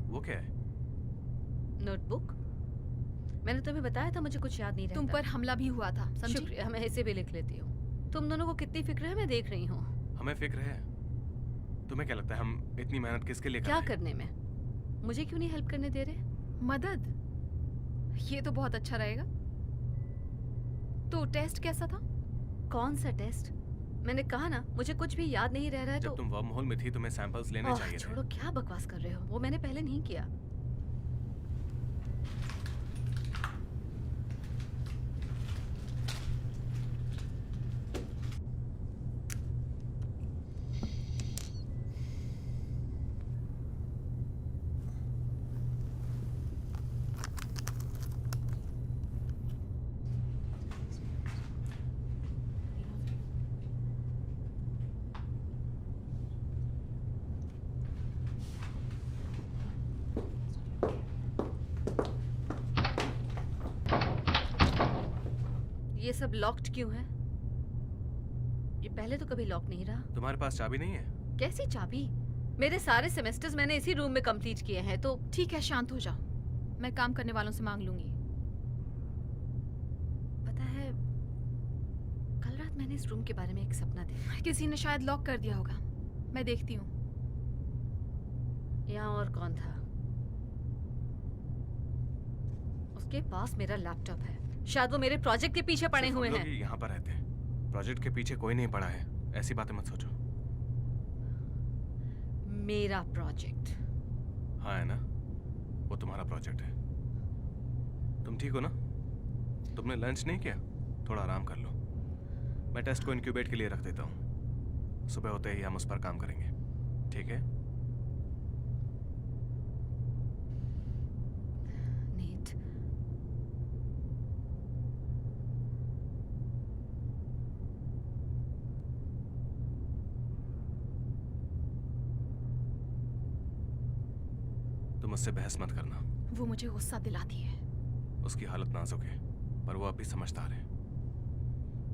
वो क्या है? नोटबुक? मैंने तुम्हें बताया था मुझे कुछ याद नहीं रहता। तुम पर हमला भी हुआ था, समझी? शुक्रिया, मैं इसे भी लिख लेती हूँ। तुम दोनों को कितनी फिक्र है मैं देख रही हूँ। हमें फिक्र है। तुम्हें क्या लगता है हम इतनी मेहनत किसके लिए कर क्या रहे हैं? करने में? मुझे क्यों नहीं हेल्प करने दे रहे? मदद? ये तो बहुत अच्छा रहेगा। तो टेस्ट कैसा था? कौन सा टेस्ट? मैंने कहा ना, मुझे कुछ भी याद नहीं रह रहा है। जब तो तुम वर्महोल में थी तुम्हें सैंपल्स लेने ओह, चाहिए थे। छोड़ो, क्या बकवास कर रहे हो? वो मैंने पहले नहीं किया। ये सब लॉक्ड क्यों है? ये पहले तो कभी लॉक नहीं रहा। तुम्हारे पास चाबी नहीं है? कैसी चाबी? मेरे सारे सेमेस्टर्स मैंने इसी रूम में कंप्लीट किए हैं। तो ठीक है, शांत हो जाओ। मैं काम करने वालों से मांग लूंगी। पता है, कल रात मैंने इस रूम के बारे में एक सपना देखा। किसी ने शायद लॉक कर दिया होगा। मैं देखती हूँ। यहाँ और कौन था? उसके पास मेरा लैपटॉप है। शायद वो मेरे प्रोजेक्ट के पीछे पड़े सिर्फ हम हुए लोग हैं। ही यहाँ पर रहते हैं। प्रोजेक्ट के पीछे कोई नहीं पड़ा है। ऐसी बातें मत सोचो। मेरा प्रोजेक्ट? हाँ है ना, वो तुम्हारा प्रोजेक्ट है। तुम ठीक हो ना? तुमने लंच नहीं किया? थोड़ा आराम कर लो। मैं टेस्ट को इंक्यूबेट के लिए रख देता हूँ। सुबह होते ही हम उस पर काम करेंगे, ठीक है? नीट, तुम उससे बहस मत करना। वो मुझे गुस्सा दिलाती है। उसकी हालत नाजुक है, पर वो अब भी समझदार है।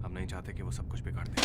हम नहीं चाहते कि वो सब कुछ बिगाड़ दे।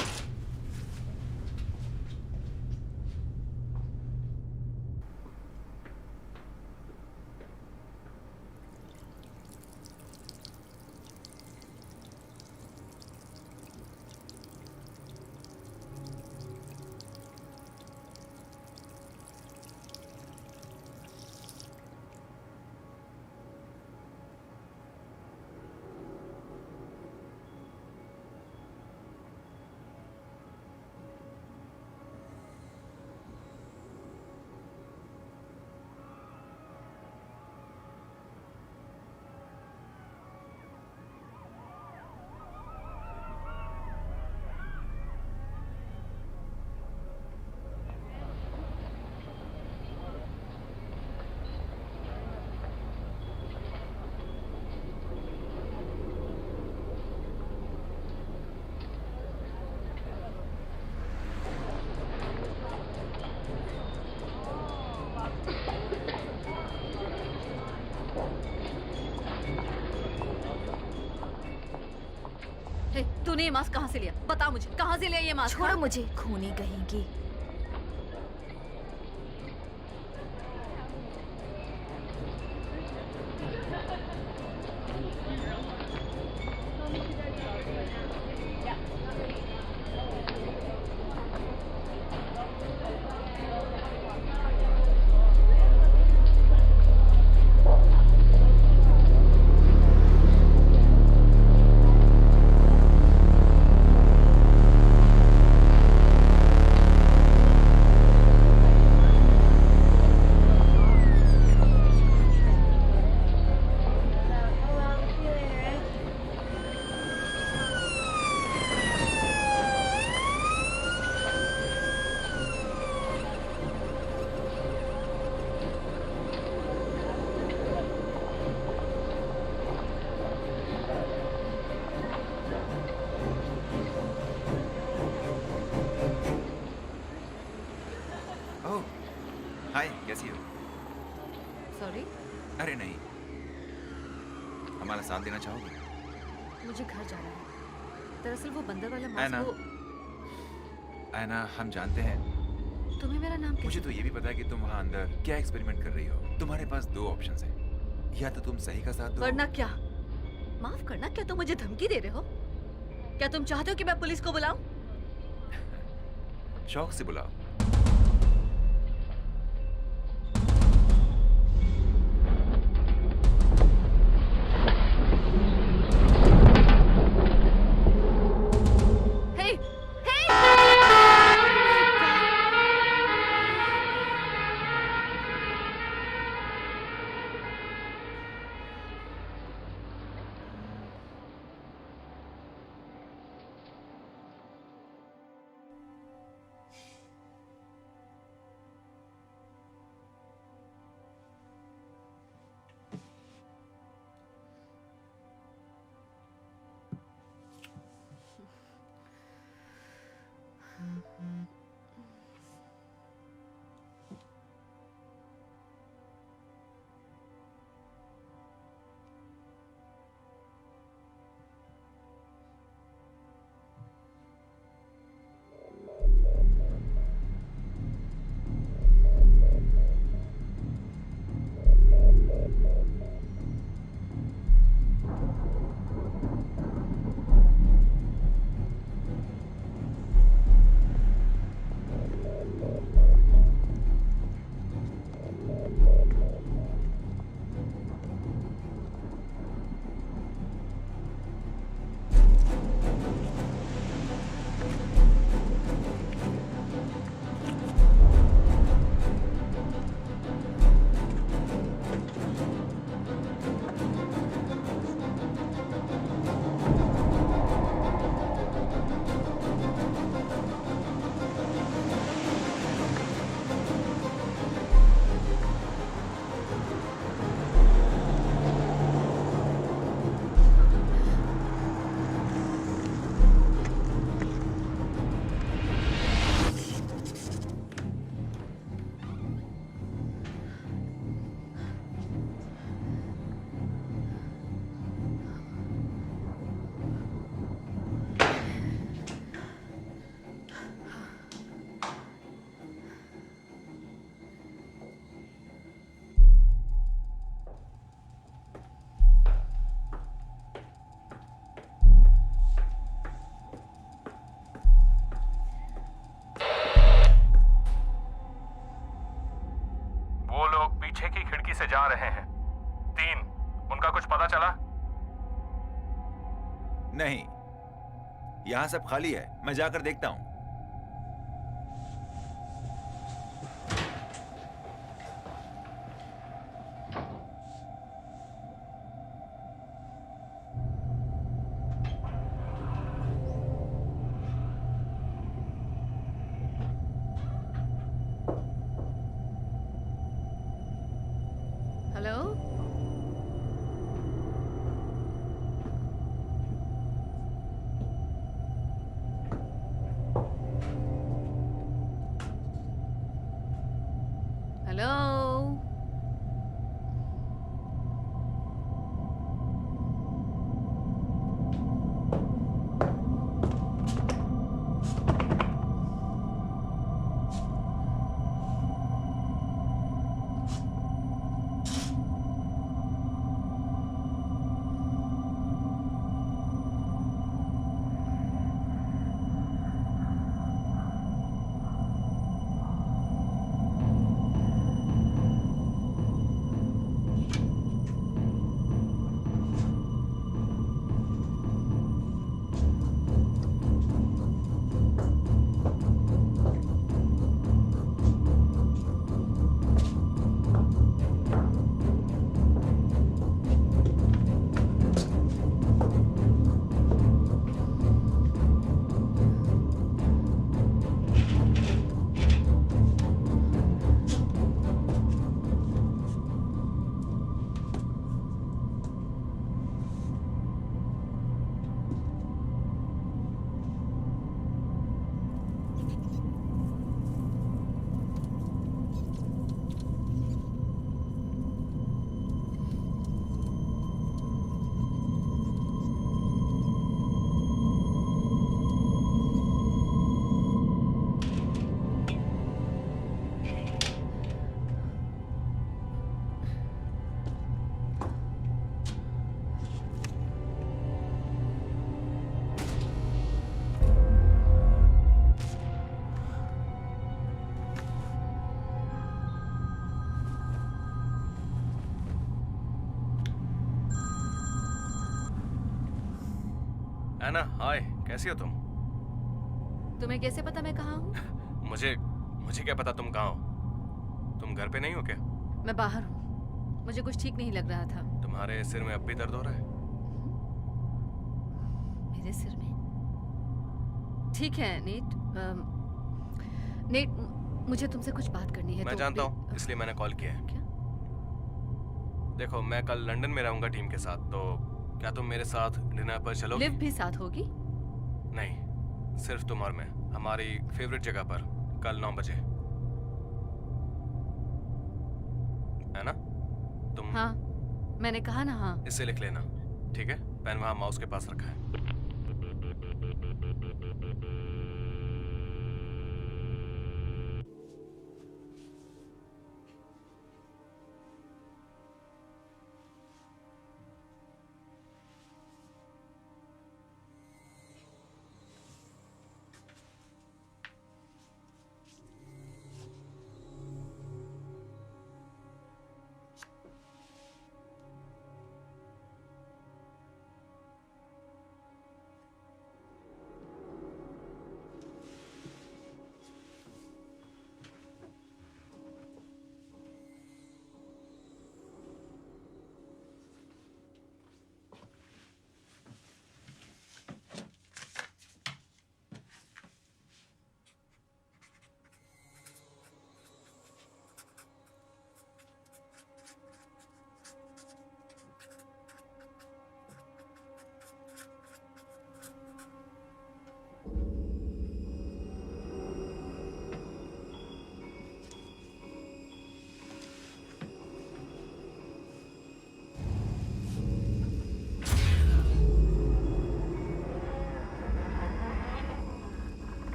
तूने ये मास्क कहाँ से लिया? बता मुझे, कहाँ से लिया ये मास्क? छोड़ो मुझे, खूनी कहेंगी। ओह, हाय, कैसी हो? सॉरी, अरे नहीं, हमारा साथ देना चाहोगे? मुझे घर जाना है। दरअसल वो बंदर वाला ऐना। मास्क वो ऐना, हम जानते हैं। तुम्हें मेरा नाम मुझे कैसे? तो ये भी पता है कि तुम वहाँ अंदर क्या एक्सपेरिमेंट कर रही हो। तुम्हारे पास दो ऑप्शंस हैं, या तो तुम सही का साथ दो। वरना क्या? माफ करना, क्या तुम मुझे धमकी दे रहे हो? क्या तुम चाहते हो कि मैं पुलिस को बुलाऊं? शौक से बुलाओ। हे, हे! पीछे की खिड़की से जा रहे हैं। 3, उनका कुछ पता चला? नहीं, यहाँ सब खाली है, मैं जाकर देखता हूँ। हेलो, एना, हाय, कैसी हो तुम? तुम्हें कैसे पता मैं कहाँ हूँ? मुझे क्या पता तुम कहाँ हो? तुम घर पे नहीं हो क्या? मैं बाहर हूँ। मुझे कुछ ठीक नहीं लग रहा था। तुम्हारे सिर में अब भी दर्द हो रहा है? मेरे सिर में? ठीक है नेट। नेट, मुझे तुमसे कुछ बात करनी है। मैं तो जानता हूँ, इसलिए मैंने कॉल किया है। क्या? देखो, मैं कल लंदन में रहूंगा टीम के साथ, तो क्या तुम मेरे साथ डिनर पर चलोगी? लिव भी साथ होगी? नहीं, सिर्फ तुम और मैं, हमारी फेवरेट जगह पर, कल 9 बजे, है ना? तुम हाँ, मैंने कहा ना हाँ। इसे लिख लेना, ठीक है? पेन वहाँ माउस के पास रखा है।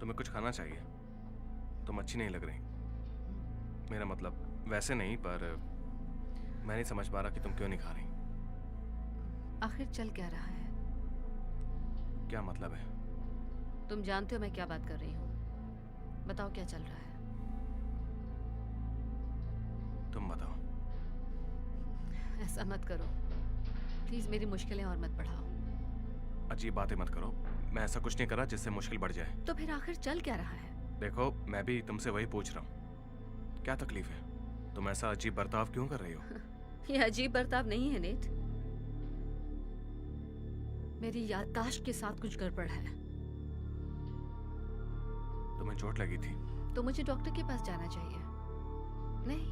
तुम्हें कुछ खाना चाहिए, तुम अच्छी नहीं लग रही। मेरा मतलब वैसे नहीं, पर मैं नहीं समझ पा रहा कि तुम क्यों नहीं खा रही। आखिर चल क्या रहा है? क्या मतलब है? तुम जानते हो मैं क्या बात कर रही हूँ। बताओ क्या चल रहा है? तुम बताओ। ऐसा मत करो प्लीज, मेरी मुश्किलें और मत बढ़ाओ। अजीब बातें मत करो, मैं ऐसा कुछ नहीं करा जिससे मुश्किल बढ़ जाए। तो फिर आखिर चल क्या रहा है? देखो, मैं भी तुमसे वही पूछ रहा हूँ, क्या तकलीफ है? तुम ऐसा अजीब बर्ताव क्यों कर रही हो? ये अजीब बर्ताव नहीं है नेट, मेरी याददाश्त के साथ कुछ गड़बड़ है। तुम्हें चोट लगी थी? तो मुझे डॉक्टर के पास जाना चाहिए। नहीं,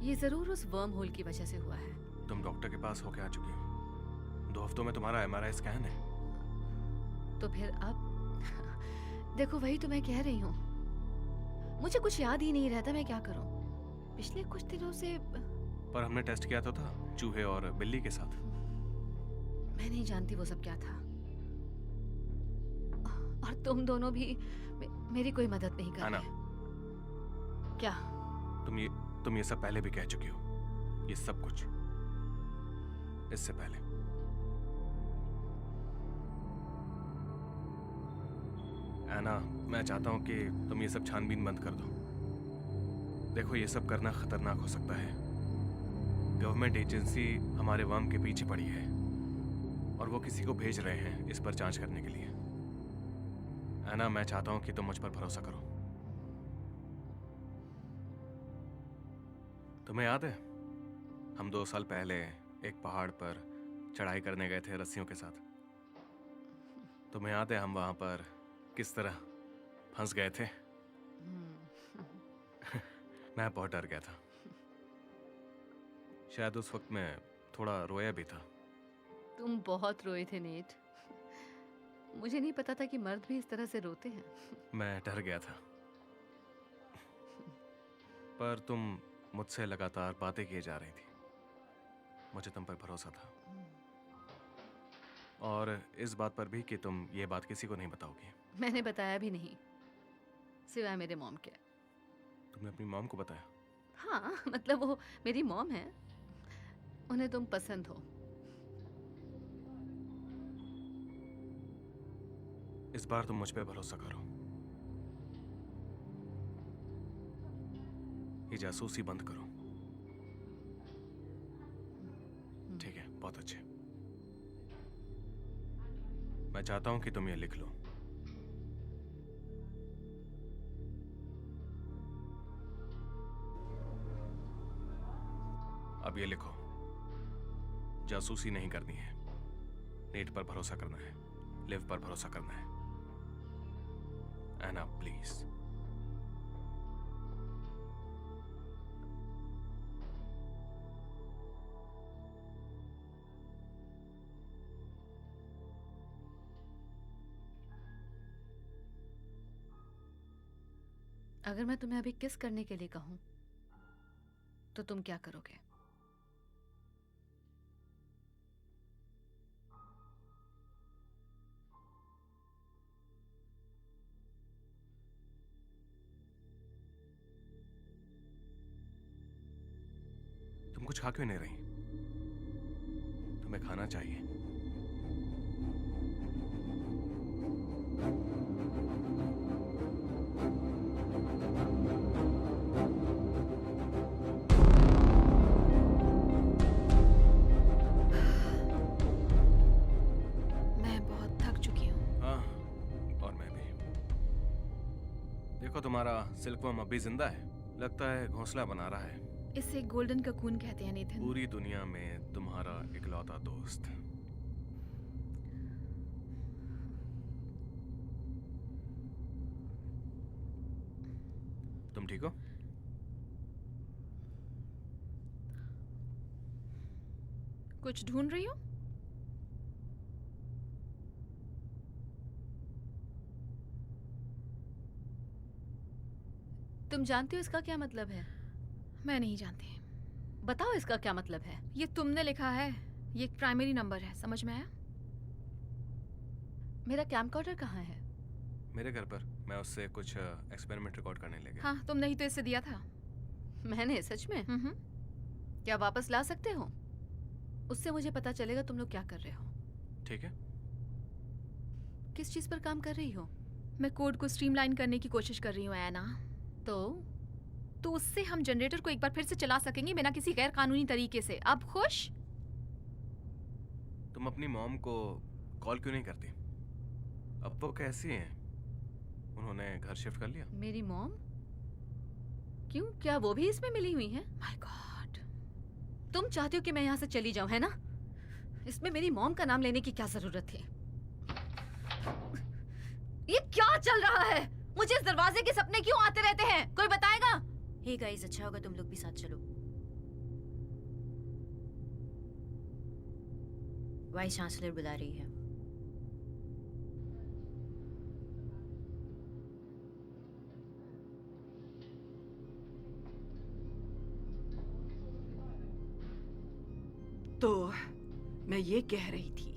ये जरूर उस वर्म होल की वजह से हुआ है। तुम डॉक्टर के पास होके आ चुकी हो। 2 हफ्तों में तुम्हारा MRI स्कैन है। तो फिर अब देखो, वही तो मैं कह रही हूँ, मुझे कुछ याद ही नहीं रहता, मैं क्या करूँ? पिछले कुछ दिनों से। पर हमने टेस्ट किया तो था, चूहे और बिल्ली के साथ। मैं नहीं जानती वो सब क्या था, और तुम दोनों भी मेरी कोई मदद नहीं कर आना। रहे। क्या? तुम ये सब पहले भी कह चुकी हो, ये सब कुछ इससे पहले। एना, मैं चाहता हूं कि तुम ये सब छानबीन बंद कर दो। देखो, ये सब करना खतरनाक हो सकता है। गवर्नमेंट एजेंसी हमारे वर्म के पीछे पड़ी है और वो किसी को भेज रहे हैं इस पर जांच करने के लिए। एना, मैं चाहता हूं कि तुम मुझ पर भरोसा करो। तुम्हें याद है हम 2 साल पहले एक पहाड़ पर चढ़ाई करने गए थे रस्सियों के साथ? तुम्हें याद है हम वहां पर किस तरह फंस गए थे? मैं बहुत डर गया था। शायद उस वक्त मैं थोड़ा रोया भी था। तुम बहुत रोए थे नेट। मुझे नहीं पता था कि मर्द भी इस तरह से रोते हैं। मैं डर गया था, पर तुम मुझसे लगातार बातें किए जा रही थी। मुझे तुम पर भरोसा था, और इस बात पर भी कि तुम ये बात किसी को नहीं बताओगी। मैंने बताया भी नहीं, सिवाय मेरे मॉम के। तुमने अपनी मॉम को बताया? हाँ, मतलब वो मेरी मॉम है, उन्हें तुम पसंद हो। इस बार तुम मुझ पे भरोसा करो। ये जासूसी बंद करो। ठीक है, बहुत अच्छे। मैं चाहता हूं कि तुम ये लिख लो। अब ये लिखो, जासूसी नहीं करनी है, नेट पर भरोसा करना है, लिव पर भरोसा करना है। एना, प्लीज। अगर मैं तुम्हें अभी किस करने के लिए कहूं तो तुम क्या करोगे? तुम कुछ खा क्यों नहीं रही? तुम्हें खाना चाहिए। मैं बहुत थक चुकी हूँ। हाँ, और मैं भी। देखो, तुम्हारा सिल्कवर्म अब भी जिंदा है। लगता है घोंसला बना रहा है। इसे गोल्डन ककून कहते हैं नेथन। पूरी दुनिया में तुम्हारा इकलौता दोस्त। तुम ठीक हो? कुछ ढूंढ रही हो? तुम जानती हो इसका क्या मतलब है? मैं नहीं जानती। बताओ इसका क्या मतलब है? ये तुमने लिखा है। ये एक प्राइमरी नंबर है, समझ में आया? मेरा कैमकॉर्डर कहाँ है? मेरे घर पर। मैं उससे कुछ एक्सपेरिमेंट रिकॉर्ड करने ले गया। हाँ, तुमने ही तो इसे दिया था। मैंने? सच में? क्या वापस ला सकते हो? उससे मुझे पता चलेगा तुम लोग क्या कर रहे हो। ठीक है। किस चीज पर काम कर रही हो? मैं कोड को स्ट्रीमलाइन करने की कोशिश कर रही हूँ एना। तो उससे हम जनरेटर को एक बार फिर से चला सकेंगे बिना किसी गैर कानूनी तरीके से। अब खुश? तुम अपनी मॉम को कॉल क्यों नहीं करती? अब वो कैसी हैं? उन्होंने घर शिफ्ट कर लिया? मेरी मॉम? क्यों, क्या वो भी इसमें मिली हुई है? My God. तुम चाहती हो कि मैं यहाँ से चली जाऊं, है ना? इसमें मेरी मॉम का नाम लेने की क्या जरूरत थी? ये क्या चल रहा है? मुझे इस दरवाजे के सपने क्यों आते रहते हैं? कोई बताएगा? हे गाइस, अच्छा होगा तुम लोग भी साथ चलो। वाइस चांसलर बुला रही है। तो मैं ये कह रही थी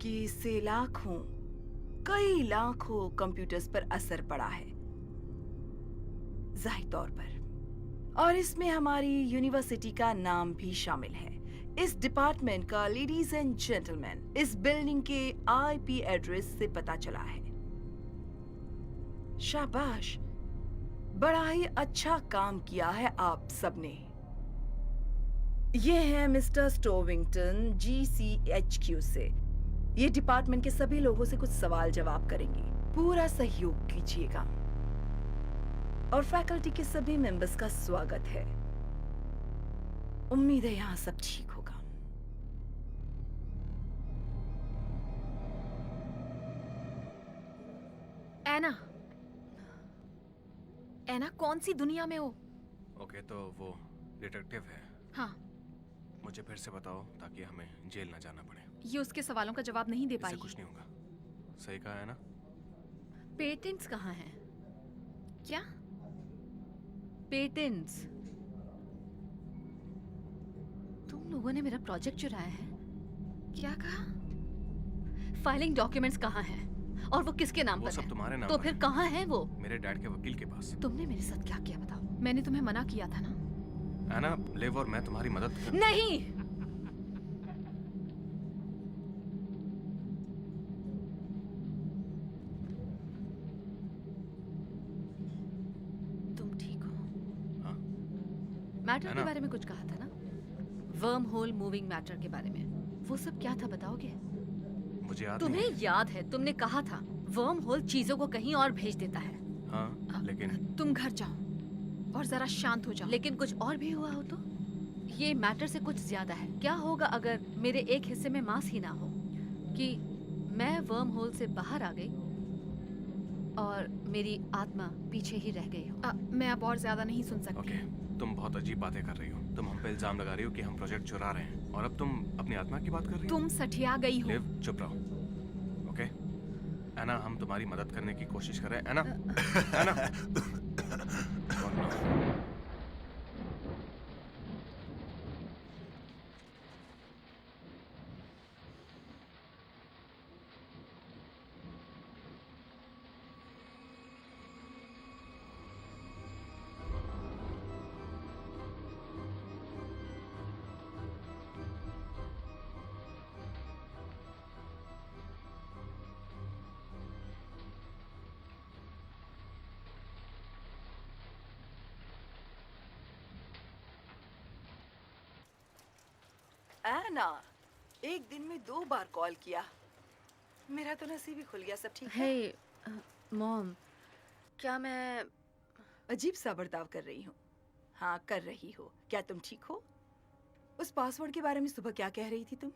कि इससे लाखों, कई लाखों कंप्यूटर्स पर असर पड़ा है, जाहिर तौर पर, और इसमें हमारी यूनिवर्सिटी का नाम भी शामिल है। इस डिपार्टमेंट का, लेडीज एंड जेंटलमैन, इस बिल्डिंग के आईपी एड्रेस से पता चला है। शाबाश, बड़ा ही अच्छा काम किया है आप सबने। ये है मिस्टर स्टोविंगटन GCHQ से। ये डिपार्टमेंट के सभी लोगों से कुछ सवाल जवाब करेंगे। पूरा सहयोग कीजिएगा और फैकल्टी के सभी मेंबर्स का स्वागत है। उम्मीद है यहाँ सब ठीक होगा। एना, एना कौन सी दुनिया में हो? ओके, तो वो डिटेक्टिव है। हाँ, मुझे फिर से बताओ ताकि हमें जेल ना जाना पड़े। ये उसके सवालों का जवाब नहीं दे इससे पाएगी। कुछ नहीं होगा। सही कहा है ना? पेटेंट्स कहाँ हैं? क्या? पेटेंट्स। तुम लोगों ने मेरा प्रोजेक्ट चुराया है। क्या कहा? फाइलिंग डॉक्यूमेंट्स कहाँ हैं? और वो किसके नाम वो पर सब है? तुम्हारे नाम तो पर फिर है। कहाँ है वो? मेरे डैड के वकील के पास। तुमने मेरे साथ क्या किया बताओ? मैंने तुम्हें मना किया था ना। एना, लिव और मैं तुम्हारी मदद कर... नहीं। तुम ठीक हो? हाँ? मैटर है के ना? बारे में कुछ कहा था ना? वर्म होल मूविंग मैटर के बारे में। वो सब क्या था बताओगे? मुझे याद तुम्हें नहीं याद है तुमने कहा था वर्म होल चीजों को कहीं और भेज देता है। है। हाँ, लेकिन तुम घर जाओ और जरा शांत हो जाओ। लेकिन कुछ और भी हुआ हो तो? ये मैटर से कुछ ज्यादा है। क्या होगा अगर मेरे एक हिस्से में मांस ही ना हो, कि मैं वर्म होल से बाहर आ गई और मेरी आत्मा पीछे ही रह गई हो? मैं अब और ज्यादा नहीं सुन सकती। ओके, तुम बहुत अजीब बातें कर रही हो। तुम हम पे इल्जाम लगा रही हो कि हम प्रोजेक्ट चुरा रहे हैं, और अब तुम अपनी आत्मा की बात कर रही हो। तुम सठिया गई हो। लिव, चुप रहो। ओके एना, हम तुम्हारी मदद करने की कोशिश कर रहे हैं। एना, एना। Oh, no. एना, एक दिन में 2 बार कॉल किया। मेरा तो नसीब ही खुल गया। सब ठीक है? हे मॉम, क्या मैं अजीब सा बर्ताव कर रही हूँ। हाँ, कर रही हो। क्या तुम ठीक हो? उस पासवर्ड के बारे में सुबह क्या कह रही थी तुम?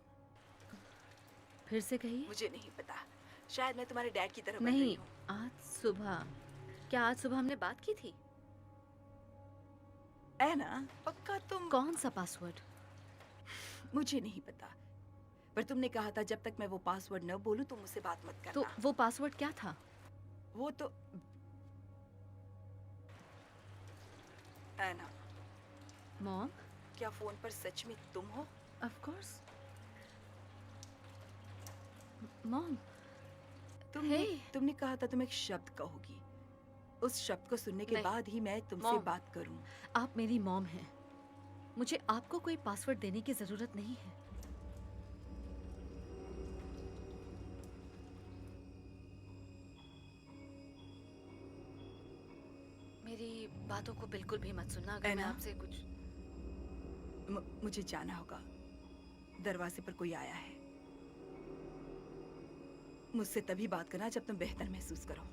फिर से कहिए? मुझे नहीं पता। शायद मैं तुम्हारे डैड की तरह बन रही नहीं, हूँ। आज सुबह। क्या आज सुबह हमने बात की थी? एना, पक्का तुम? कौन सा पासवर्ड? मुझे नहीं पता, पर तुमने कहा था जब तक मैं वो पासवर्ड न बोलूं तुम मुझसे बात मत करना। तो वो पासवर्ड क्या था? वो तो एना, मॉम, क्या फोन पर सच में तुम हो? Of course. मॉम, तुमने कहा था तुम एक शब्द कहोगी। उस शब्द को सुनने के नहीं। बाद ही मैं तुमसे मॉम। बात करूं। आप मेरी मॉम हैं। मुझे आपको कोई पासवर्ड देने की जरूरत नहीं है। मेरी बातों को बिल्कुल भी मत सुनना। अगर मैं एना? आपसे कुछ... मुझे जाना होगा। दरवाजे पर कोई आया है। मुझसे तभी बात करना जब तुम बेहतर महसूस करो।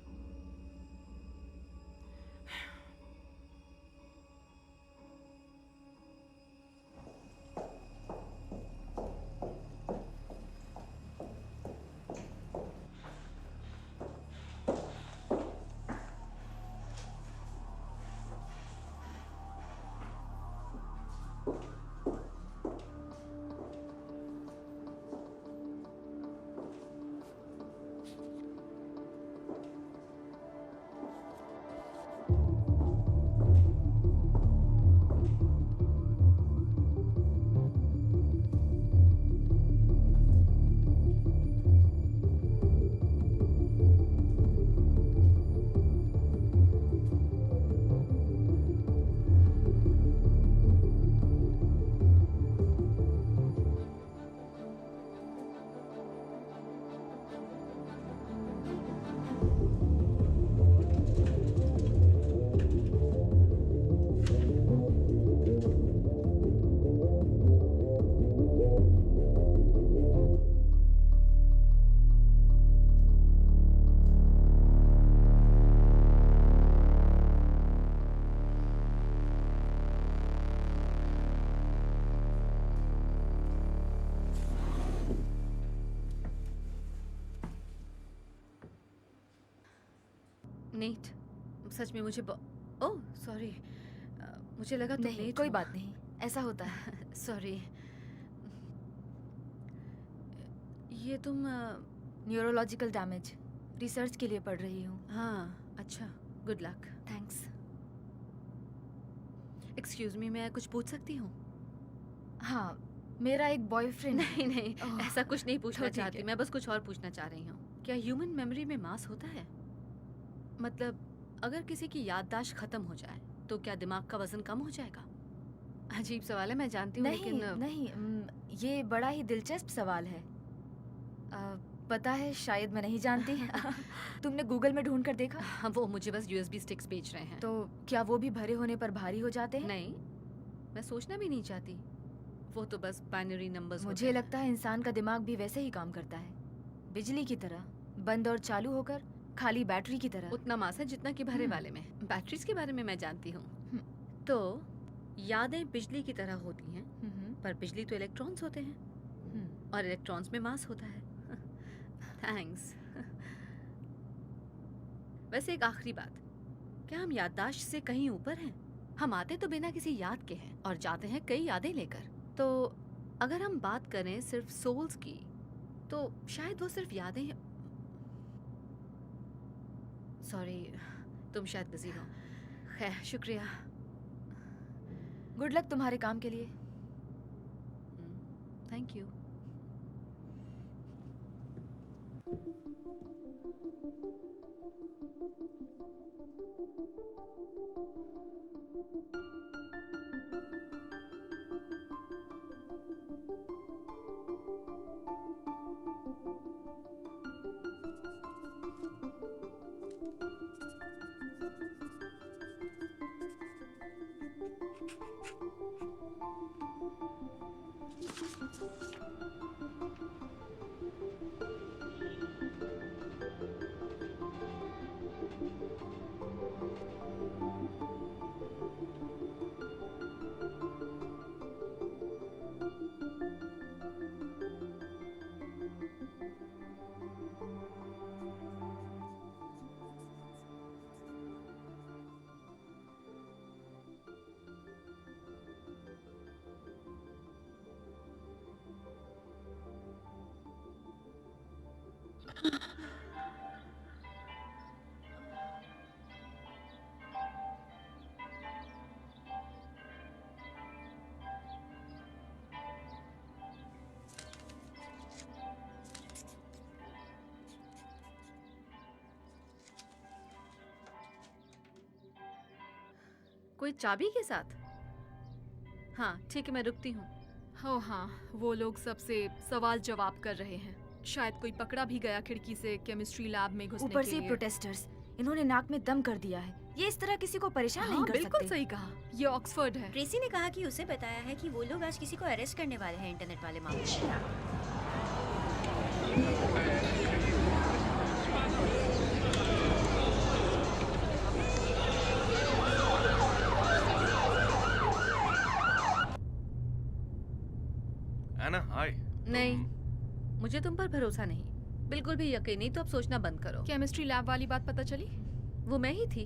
नेट, सच में मुझे ओह सॉरी, मुझे लगा तुम नहीं, नेट कोई हो। बात नहीं, ऐसा होता है। सॉरी। ये तुम न्यूरोलॉजिकल डैमेज रिसर्च के लिए पढ़ रही हूँ। हाँ, अच्छा, good luck. Thanks. Excuse me, मैं कुछ पूछ सकती हूँ? हाँ, मेरा एक बॉयफ्रेंड नहीं नहीं, ओह, ऐसा कुछ नहीं पूछना तो ठीक चाहती, है। मैं बस कुछ और पूछना चाह रही हूँ। क्या ह्यूमन मेमोरी में मास होता है? मतलब अगर किसी की याददाश्त खत्म हो जाए तो क्या दिमाग का वजन कम हो जाएगा? अजीब सवाल है, मैं जानती हूँ, नहीं लेकिन नहीं, ये बड़ा ही दिलचस्प सवाल है। पता है, शायद मैं नहीं जानती। तुमने गूगल में ढूंढ कर देखा? हाँ, वो मुझे बस यूएसबी स्टिक्स बेच रहे हैं। तो क्या वो भी भरे होने पर भारी हो जाते हैं? नहीं, मैं सोचना भी नहीं चाहती, वो तो बस बाइनरी नंबर्स होते मुझे हैं। लगता है इंसान का दिमाग भी वैसे ही काम करता है, बिजली की तरह, बंद और चालू होकर, खाली बैटरी की तरह। उतना मास है जितना कि भरे वाले में। बैटरीज के बारे में मैं जानती हूँ। तो यादें बिजली की तरह होती हैं, पर बिजली तो इलेक्ट्रॉन्स होते हैं और इलेक्ट्रॉन्स में मास होता है। थैंक्स। वैसे एक आखिरी बात, क्या हम याददाश्त से कहीं ऊपर हैं? हम आते तो बिना किसी याद के हैं और जाते हैं कई यादें लेकर। तो अगर हम बात करें सिर्फ सोल्स की, तो शायद वो सिर्फ यादें हैं। सॉरी, तुम शायद बिजी हो। खैर, शुक्रिया। गुड लक तुम्हारे काम के लिए। Thank you. कोई चाबी के साथ? हाँ ठीक है, मैं रुकती हूँ। हो हाँ, वो लोग सबसे सवाल जवाब कर रहे हैं। शायद कोई पकड़ा भी गया खिड़की से केमिस्ट्री लैब में घुसने ऊपर के से लिए। प्रोटेस्टर्स, इन्होंने नाक में दम कर दिया है। ये इस तरह किसी को परेशान नहीं हाँ, कर बिल्कुल सकते। सही कहा। ये ऑक्सफोर्ड है। ट्रेसी ने कहा कि उसे बताया है कि वो लोग आज किसी को अरेस्ट करने वाले हैं इंटरनेट वाले मामले में। एना हाय। नहीं, मुझे तुम पर भरोसा नहीं, बिल्कुल भी यकीन नहीं। तो अब सोचना बंद करो। केमिस्ट्री लैब वाली बात पता चली? वो मैं ही थी।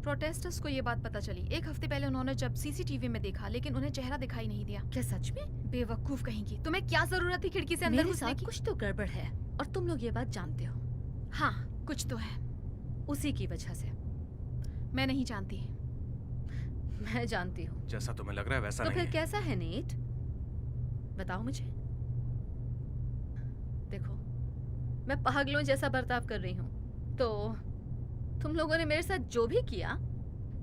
प्रोटेस्टर्स को ये बात पता चली 1 हफ्ते पहले। उन्होंने जब सीसीटीवी में देखा, लेकिन उन्हें चेहरा दिखाई नहीं दिया। क्या सच में? बेवकूफ कहेंगी। तुम्हें क्या जरूरत थी खिड़की से अंदर मेरे घुसने साथ की? कुछ तो गड़बड़ है और तुम लोग ये बात जानते हो। हाँ, कुछ तो है। उसी की वजह से। मैं नहीं जानती। मैं जानती हूँ। जैसा तुम्हें लग रहा है वैसा तो नहीं फिर है। कैसा है नेट? बताओ मुझे। देखो, मैं पागलों जैसा बर्ताव कर रही हूँ, तो तुम लोगों ने मेरे साथ जो भी किया,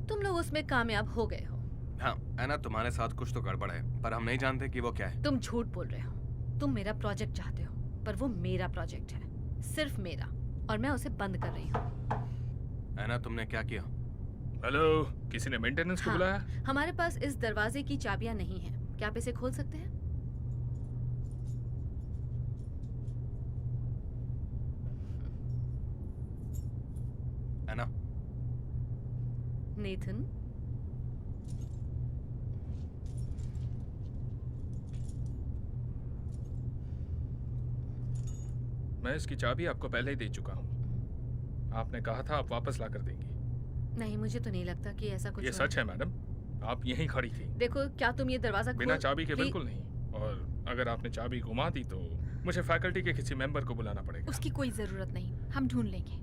तुम लोग उसमें कामयाब हो गए हो। हाँ एना, तुम्हारे साथ कुछ तो गड़बड़ है, पर हम नहीं जानते कि वो क्या है। तुम झूठ बोल रहे हो। तुम मेरा प्रोजेक्ट चाहते हो, पर वो मेरा प्रोजेक्ट है, सिर्फ मेरा, और मैं उसे बंद कर रही हूँ। एना, तुमने क्या किया? हेलो, किसी ने मेंटेनेंस को हाँ, बुलाया? हमारे पास इस दरवाजे की चाबियां नहीं हैं। क्या आप इसे खोल सकते हैं? एना, नेथन, मैं इसकी चाबी आपको पहले ही दे चुका हूँ। आपने कहा था आप वापस ला कर देंगी। नहीं, मुझे तो नहीं लगता कि ऐसा कुछ ये हुआ। सच है मैडम, आप यहीं खड़ी थी। देखो, क्या तुम ये दरवाजा बिना खोल चाबी के प्ली- बिल्कुल नहीं। और अगर आपने चाबी घुमा दी तो मुझे फैकल्टी के किसी मेंबर को बुलाना पड़ेगा। उसकी कोई जरूरत नहीं, हम ढूंढ लेंगे।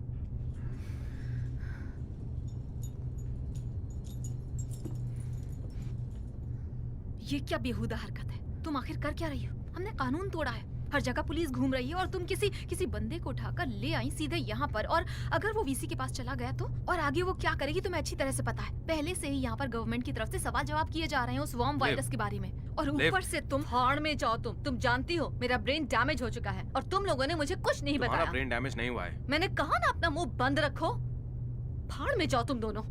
ये क्या बेहुदा हरकत है? तुम आखिर कर क्या रही हो? हमने कानून तोड़ा है। हर जगह पुलिस घूम रही है और तुम किसी बंदे को उठाकर ले आई सीधे यहाँ पर। और अगर वो वीसी के पास चला गया तो? और आगे वो क्या करेगी तुम्हें अच्छी तरह से पता है। पहले से ही यहाँ पर गवर्नमेंट की तरफ से सवाल जवाब किए जा रहे हैं उस वर्म वायरस के बारे में। और ऊपर से तुम भाड़ में जाओ। तुम जानती हो मेरा ब्रेन डैमेज हो चुका है और तुम लोगों ने मुझे कुछ नहीं तुम्हारा बताया। ब्रेन डैमेज नहीं हुआ है। मैंने कहा ना अपना मुंह बंद रखो। भाड़ में जाओ तुम दोनों।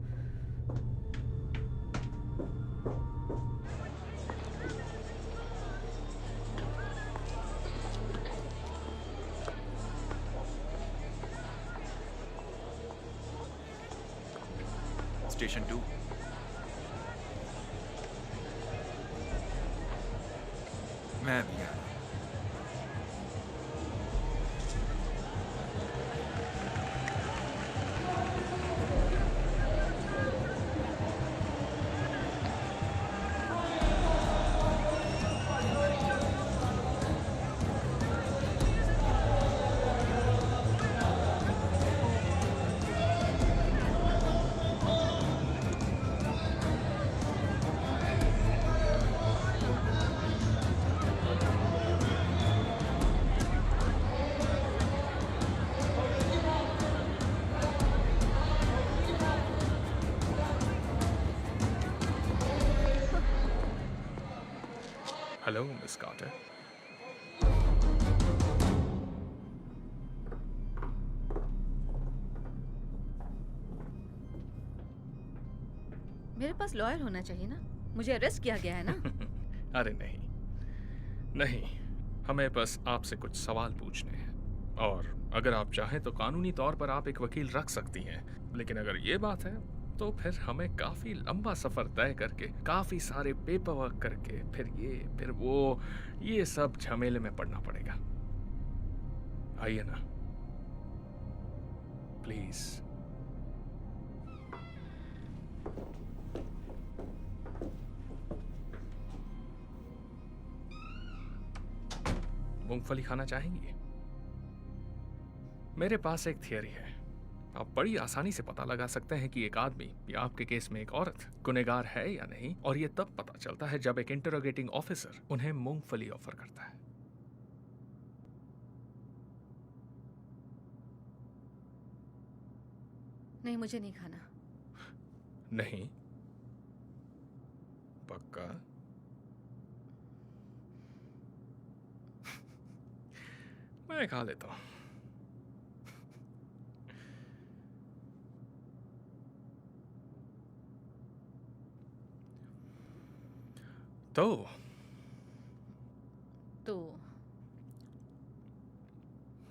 स्टेशन 2। मैं भी आ रहा हूं। Hello miss Carter. मेरे पास लॉयर होना चाहिए ना। मुझे अरेस्ट किया गया है ना। अरे नहीं नहीं, हमें बस आपसे कुछ सवाल पूछने हैं और अगर आप चाहें तो कानूनी तौर पर आप एक वकील रख सकती हैं। लेकिन अगर ये बात है तो फिर हमें काफी लंबा सफर तय करके, काफी सारे पेपर वर्क करके, फिर वो ये सब झमेले में पड़ना पड़ेगा। आइए ना प्लीज। मूंगफली खाना चाहेंगी? मेरे पास एक थियरी है। आप बड़ी आसानी से पता लगा सकते हैं कि एक आदमी या आपके केस में एक औरत गुनहगार है या नहीं, और ये तब पता चलता है जब एक इंटरोगेटिंग ऑफिसर उन्हें मूंगफली ऑफर करता है। नहीं, मुझे नहीं खाना। नहीं? पक्का? मैं खा लेता हूं।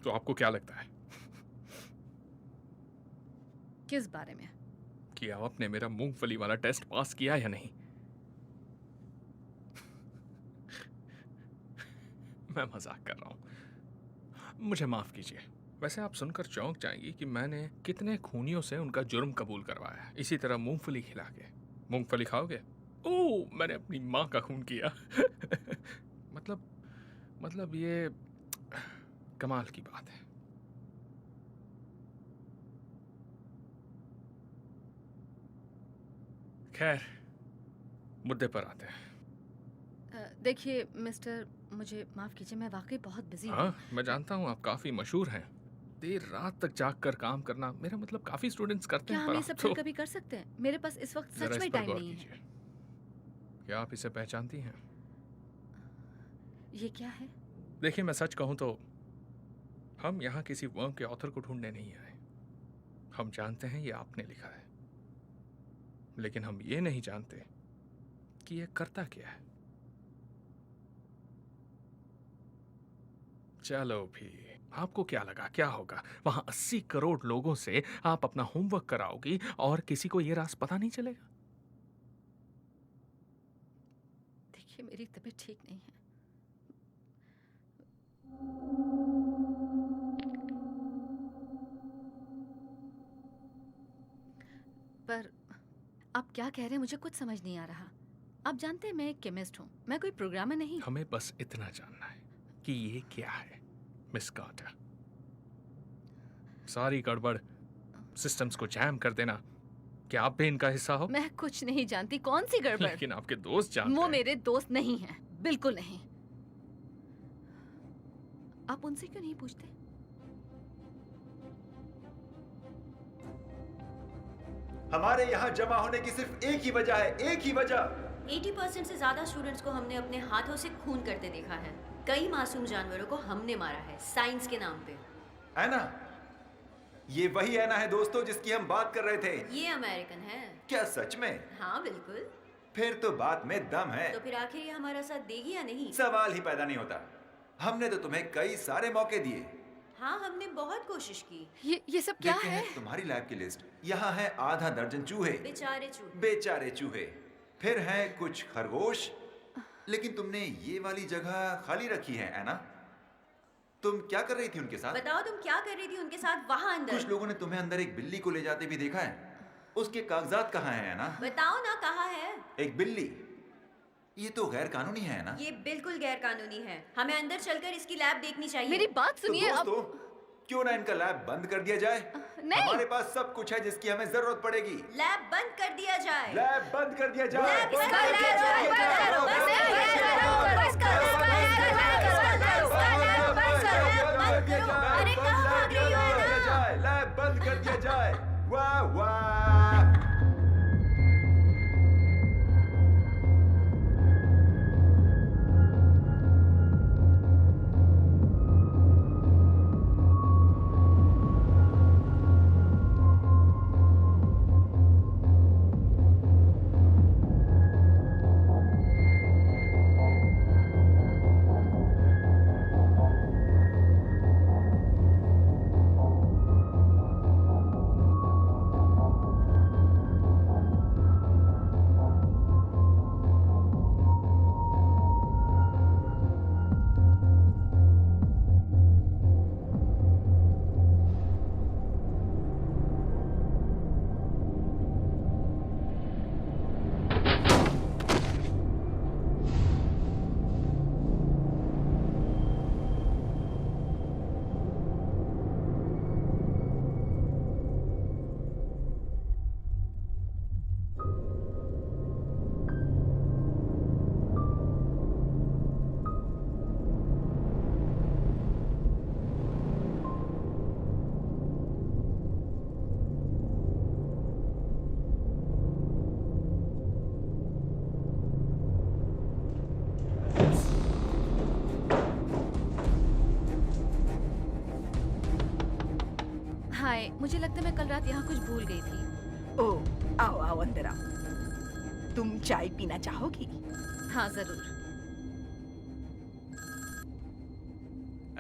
तो आपको क्या लगता है किस बारे में? कि आपने मेरा मूंगफली वाला टेस्ट पास किया या नहीं? मैं मजाक कर रहा हूं, मुझे माफ कीजिए। वैसे आप सुनकर चौंक जाएंगी कि मैंने कितने खूनियों से उनका जुर्म कबूल करवाया, इसी तरह मूंगफली खिला के। मूंगफली खाओगे? ओह, मैंने अपनी माँ का खून किया। मतलब ये कमाल की बात है। खैर, मुद्दे पर आते हैं। देखिए मिस्टर, मुझे माफ कीजिए, मैं वाकई बहुत बिजी हूँ। हाँ, मैं जानता हूँ आप काफी मशहूर हैं। देर रात तक जाग कर काम करना, मेरा मतलब काफी स्टूडेंट्स करते क्या हैं, हम पर ये आप सब तो फिर कभी कर सकते हैं? मेरे पास इस वक्त जरा सच इस में पर टाइम गौर नहीं है। कीजिए। क्या आप इसे पहचानती हैं? ये क्या है? देखिए, मैं सच कहूं तो हम यहाँ किसी वर्क के ऑथर को ढूंढने नहीं आए। हम जानते हैं ये आपने लिखा है, लेकिन हम ये नहीं जानते कि ये करता क्या है। चलो भी, आपको क्या लगा क्या होगा? वहां 80 करोड़ लोगों से आप अपना होमवर्क कराओगी और किसी को ये राज पता नहीं चलेगा? देखिए, मेरी तबीयत ठीक नहीं है। पर आप क्या कह रहे हैं मुझे कुछ समझ नहीं आ रहा। आप जानते हैं मैं एक केमिस्ट हूँ, मैं कोई प्रोग्रामर नहीं। हमें बस इतना जानना है कि ये क्या है मिस कार्टर। सारी गड़बड़ सिस्टम्स को जैम कर देना, क्या आप भी इनका हिस्सा हो? मैं कुछ नहीं जानती। कौन सी गड़बड़? लेकिन आपके दोस्त जानते वो हैं। मेरे दोस्त नहीं हैं, बिल्कुल नहीं। आप उनसे क्यों नहीं पूछते? हमारे यहाँ जमा होने की सिर्फ एक ही वजह है, एक ही वजह। 80% से ज्यादा स्टूडेंट्स को हमने अपने हाथों से खून करते देखा है। कई मासूम जानवरों को हमने मारा है साइंस के नाम पे। ऐना, ये वही ऐना है दोस्तों जिसकी हम बात कर रहे थे। ये अमेरिकन है। क्या सच में? हाँ बिल्कुल। फिर तो बात में दम है। तो फिर आखिर ये हमारा साथ देगी या नहीं? सवाल ही पैदा नहीं होता। हमने तो तुम्हें कई सारे मौके दिए। हाँ हमने बहुत कोशिश की। ये सब क्या देखते है? हैं तुम्हारी लैब की लिस्ट। यहाँ है आधा दर्जन चूहे। बेचारे चूहे। बेचारे चूहे। फिर हैं कुछ खरगोश। लेकिन तुमने ये वाली जगह खाली रखी है ऐना। तुम क्या कर रही थी उनके साथ? बताओ तुम क्या कर रही थी उनके साथ वहाँ अंदर? कुछ लोगों ने तुम्हें अंदर एक बिल्ली को ले जाते भी देखा है। उसके कागजात कहाँ हैं ऐना? बताओ ना कहाँ है? एक बिल्ली। ये तो गैर कानूनी है ना? ये बिल्कुल गैर कानूनी है। हमें अंदर चलकर इसकी लैब देखनी चाहिए। मेरी बात तो सुनिए। अब दोस्तों, क्यों ना इनका लैब बंद कर दिया जाए? नहीं। हमारे पास सब कुछ है जिसकी हमें जरूरत पड़ेगी। लैब बंद कर दिया जाए। लैब बंद कर दिया जाए। लैब बंद कर दिया जाए। अरे कहाँ भाग रही हो ऐना? लैब बंद कर दिया जाए। वाह वाह। हाय, मुझे लगता है मैं कल रात यहाँ कुछ भूल गई थी। ओ, आओ आओ अंदर आओ। तुम चाय पीना चाहोगी? हाँ जरूर।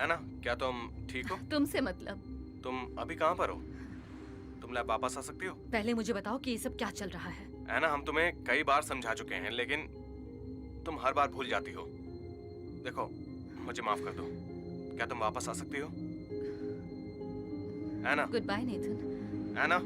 ऐना, क्या तुम ठीक हो? तुमसे मतलब? तुम अभी कहाँ पर हो? तुम लैब वापस आ सकती हो? पहले मुझे बताओ कि ये सब क्या चल रहा है। ऐना, हम तुम्हें कई बार समझा चुके हैं, लेकिन तुम हर बार भूल जाती हो। देखो, मुझे माफ कर दो। क्या तुम वापस आ सकती हो? Anna. Good bye Nathan. Anna.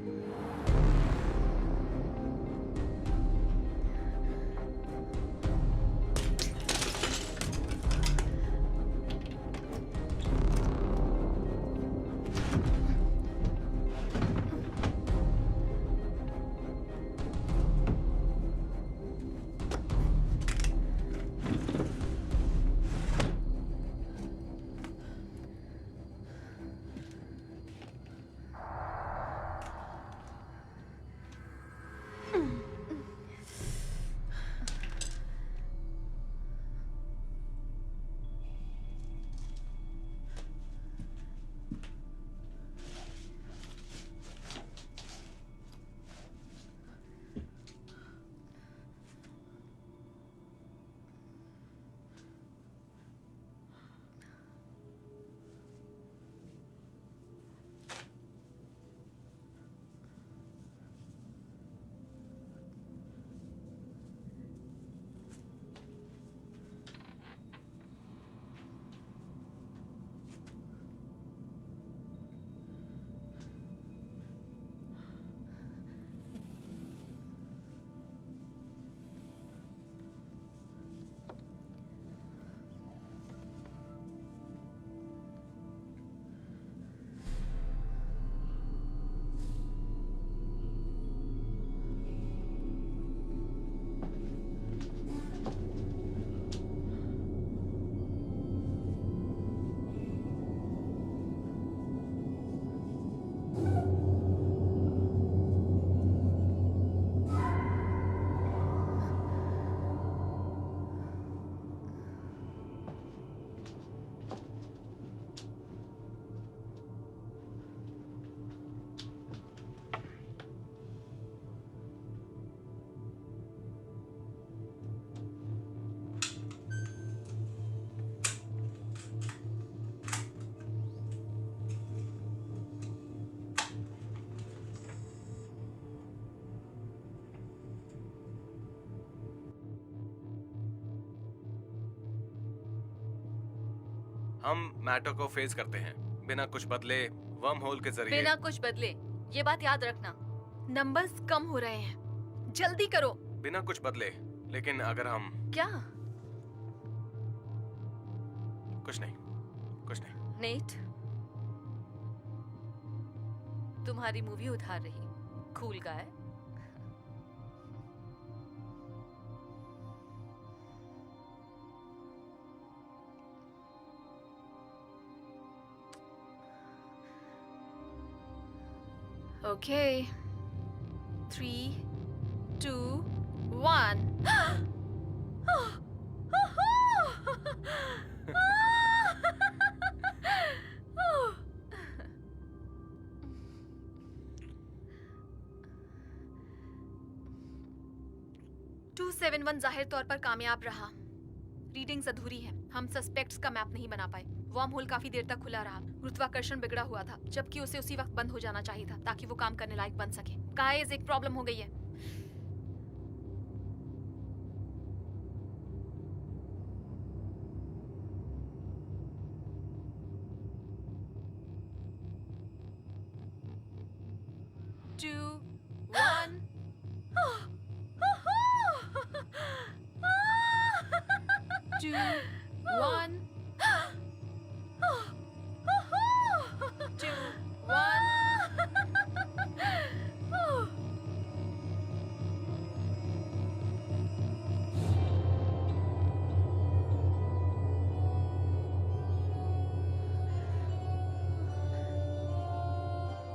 हम मैटर को फेस करते हैं बिना कुछ बदले, वर्म होल के जरिए। बिना कुछ बदले, ये बात याद रखना। नंबर्स कम हो रहे हैं, जल्दी करो। बिना कुछ बदले, लेकिन अगर हम क्या? कुछ नहीं, कुछ नहीं। नेट, तुम्हारी मूवी उधार रही। Cool guy. ओके, 3, 2, 1। जाहिर तौर पर कामयाब रहा। रीडिंग्स अधूरी है, हम सस्पेक्ट्स का मैप नहीं बना पाए। वर्म होल काफी देर तक खुला रहा, गुरुत्वाकर्षण बिगड़ा हुआ था, जबकि उसे उसी वक्त बंद हो जाना चाहिए था ताकि वो काम करने लायक बन सके। गाइस, एक प्रॉब्लम हो गई है। Two, one. Two, one. Two, one.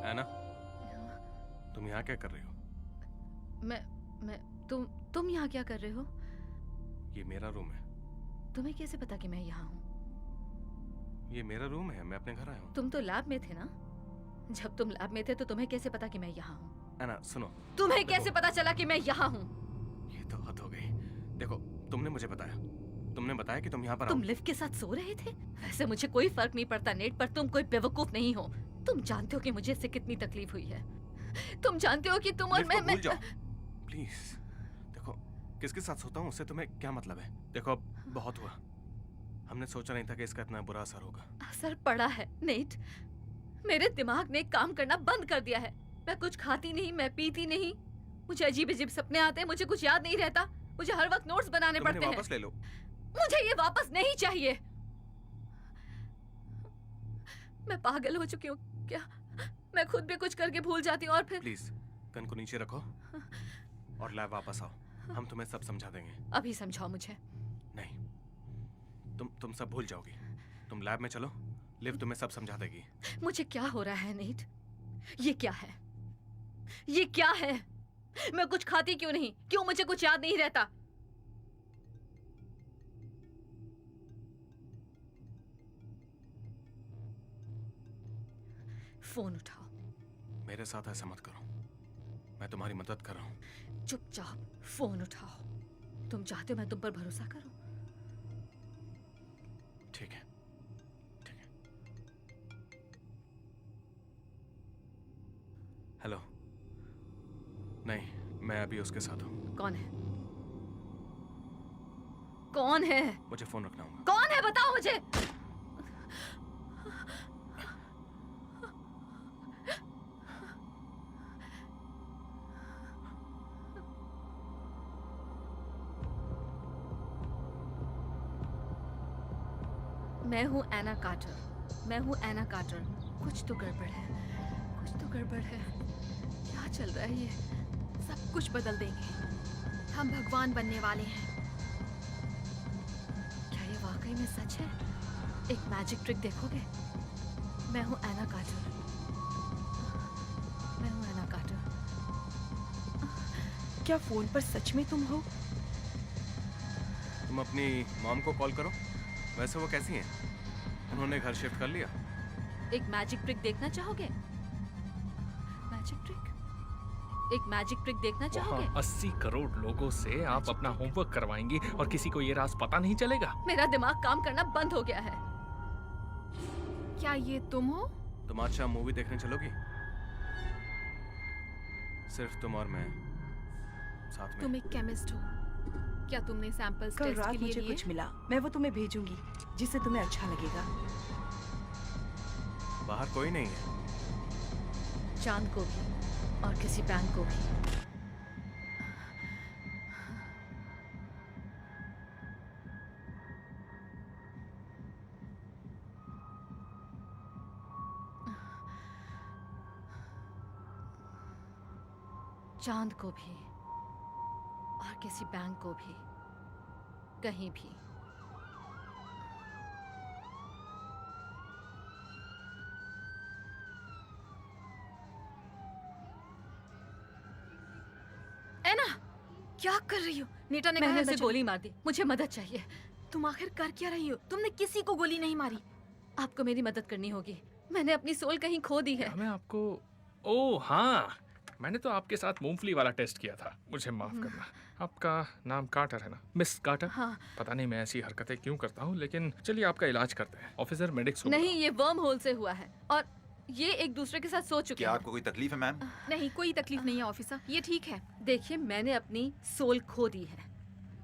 ऐना, तुम यहाँ क्या कर रही हो? तुम यहाँ क्या कर रहे हो? ये मेरा रूम है। तुम्हें कैसे पता कि मैं यहाँ हूँ? ये मेरा रूम है, मैं अपने घर आया हूँ। तुम तो लैब में थे ना? जब तुम लैब में थे तो तुम्हें कैसे पता कि मैं यहाँ हूँ? ऐना सुनो, तुम्हें कैसे पता चला कि मैं यहाँ हूँ? ये तो हद हो गई। देखो, तुमने मुझे बताया, तुमने बताया कि तुम यहाँ पर तुम आओ। लिव के साथ सो रहे थे? वैसे मुझे कोई फर्क नहीं पड़ता नेट, पर तुम कोई बेवकूफ नहीं हो। तुम जानते हो कि मुझे इससे कितनी तकलीफ हुई है। तुम जानते हो कि तुम और लिव को मैं भूल जाओ, प्लीज। देखो, किसके साथ सोता हूँ उससे तुम्हें क्या मतलब है? देखो, अब बहुत हुआ। हमने सोचा नहीं था कि इसका इतना बुरा असर होगा। असर पड़ा है नेट। मेरे दिमाग ने काम करना बंद कर दिया है। मैं कुछ खाती नहीं, मैं पीती नहीं, मुझे अजीब अजीब सपने आते हैं, मुझे कुछ याद नहीं रहता, मुझे हर वक्त नोट्स बनाने तुम पड़ते हैं। वापस ले लो। मुझे ये वापस नहीं चाहिए। मैं पागल हो चुकी हूँ क्या? मैं खुद भी कुछ करके भूल जाती हूँ और फिर। प्लीज, गन को नीचे रखो और लैब वापस आओ। हम तुम्हें सब समझा देंगे। अभी समझाओ मुझे। नहीं, तुम सब भूल जाओगी। तुम लैब में चलो, लिव तुम्हें सब समझा देगी। मुझे क्या हो रहा है नेट? ये क्या है? ये क्या है? मैं कुछ खाती क्यों नहीं? क्यों मुझे कुछ याद नहीं रहता? फोन उठाओ। मेरे साथ ऐसा मत करो, मैं तुम्हारी मदद कर रहा हूँ। चुपचाप फोन उठाओ। तुम चाहते हो मैं तुम पर भरोसा करूं? ठीक है, ठीक है। हेलो। नहीं, मैं अभी उसके साथ हूँ। कौन है? कौन है? मुझे फोन रखना होगा। कौन है बताओ मुझे। मैं हूँ एना कार्टर। मैं हूँ एना कार्टर। कुछ तो गड़बड़ है, कुछ तो गड़बड़ है। क्या चल रहा है ये? सब कुछ बदल देंगे, हम भगवान बनने वाले हैं। क्या ये वाकई में सच है? एक मैजिक ट्रिक देखोगे? मैं हूँ एना कार्टर। मैं हूँ एना कार्टर। क्या फोन पर सच में तुम हो? तुम अपनी मॉम को कॉल करो। वैसे वो कैसी हैं? उन्होंने घर शिफ्ट कर लिया। एक मैजिक ट्रिक देखना चाहोगे? Magic trick? एक मैजिक ट्रिक देखना चाहोगे? 80 करोड़ लोगों से आप अपना होमवर्क करवाएंगी और किसी को ये राज पता नहीं चलेगा? मेरा दिमाग काम करना बंद हो गया है। क्या ये तुम हो? तुम आज शाम मूवी देखने चलोगी? सिर्फ तुम और मैं साथ में। तुम एक केमिस्ट हो। क्या तुमने सैंपल्स कल टेस्ट रात के लिए मुझे लिए? कुछ मिला, मैं वो तुम्हें भेजूंगी जिससे तुम्हें अच्छा लगेगा। बाहर कोई नहीं है। चांद को भी और किसी बैंक को भी। चांद को भी और किसी बैंक को भी, कहीं भी। एना, क्या कर रही हो? नीता ने कहा मैंने अंदर उसे चलो। गोली मार दी, मुझे मदद चाहिए। तुम आखिर कर क्या रही हो? तुमने किसी को गोली नहीं मारी। आपको मेरी मदद करनी होगी, मैंने अपनी सोल कहीं खो दी है। मैं आपको ओह हाँ, मैंने तो आपके साथ मूंगफली वाला टेस्ट किया था, मुझे माफ करना। आपका नाम कार्टर है ना, मिस कार्टर? हाँ। पता नहीं मैं ऐसी हरकतें क्यों करता हूँ, लेकिन चलिए आपका इलाज करते हैं। ऑफिसर मेडिक्स को नहीं, ये वर्म होल से हुआ है और ये एक दूसरे के साथ सो चुके क्या हैं। आपको कोई तकलीफ है मैम? नहीं, कोई तकलीफ नहीं है ऑफिसर, ये ठीक है। देखिए, मैंने अपनी सोल खो दी है,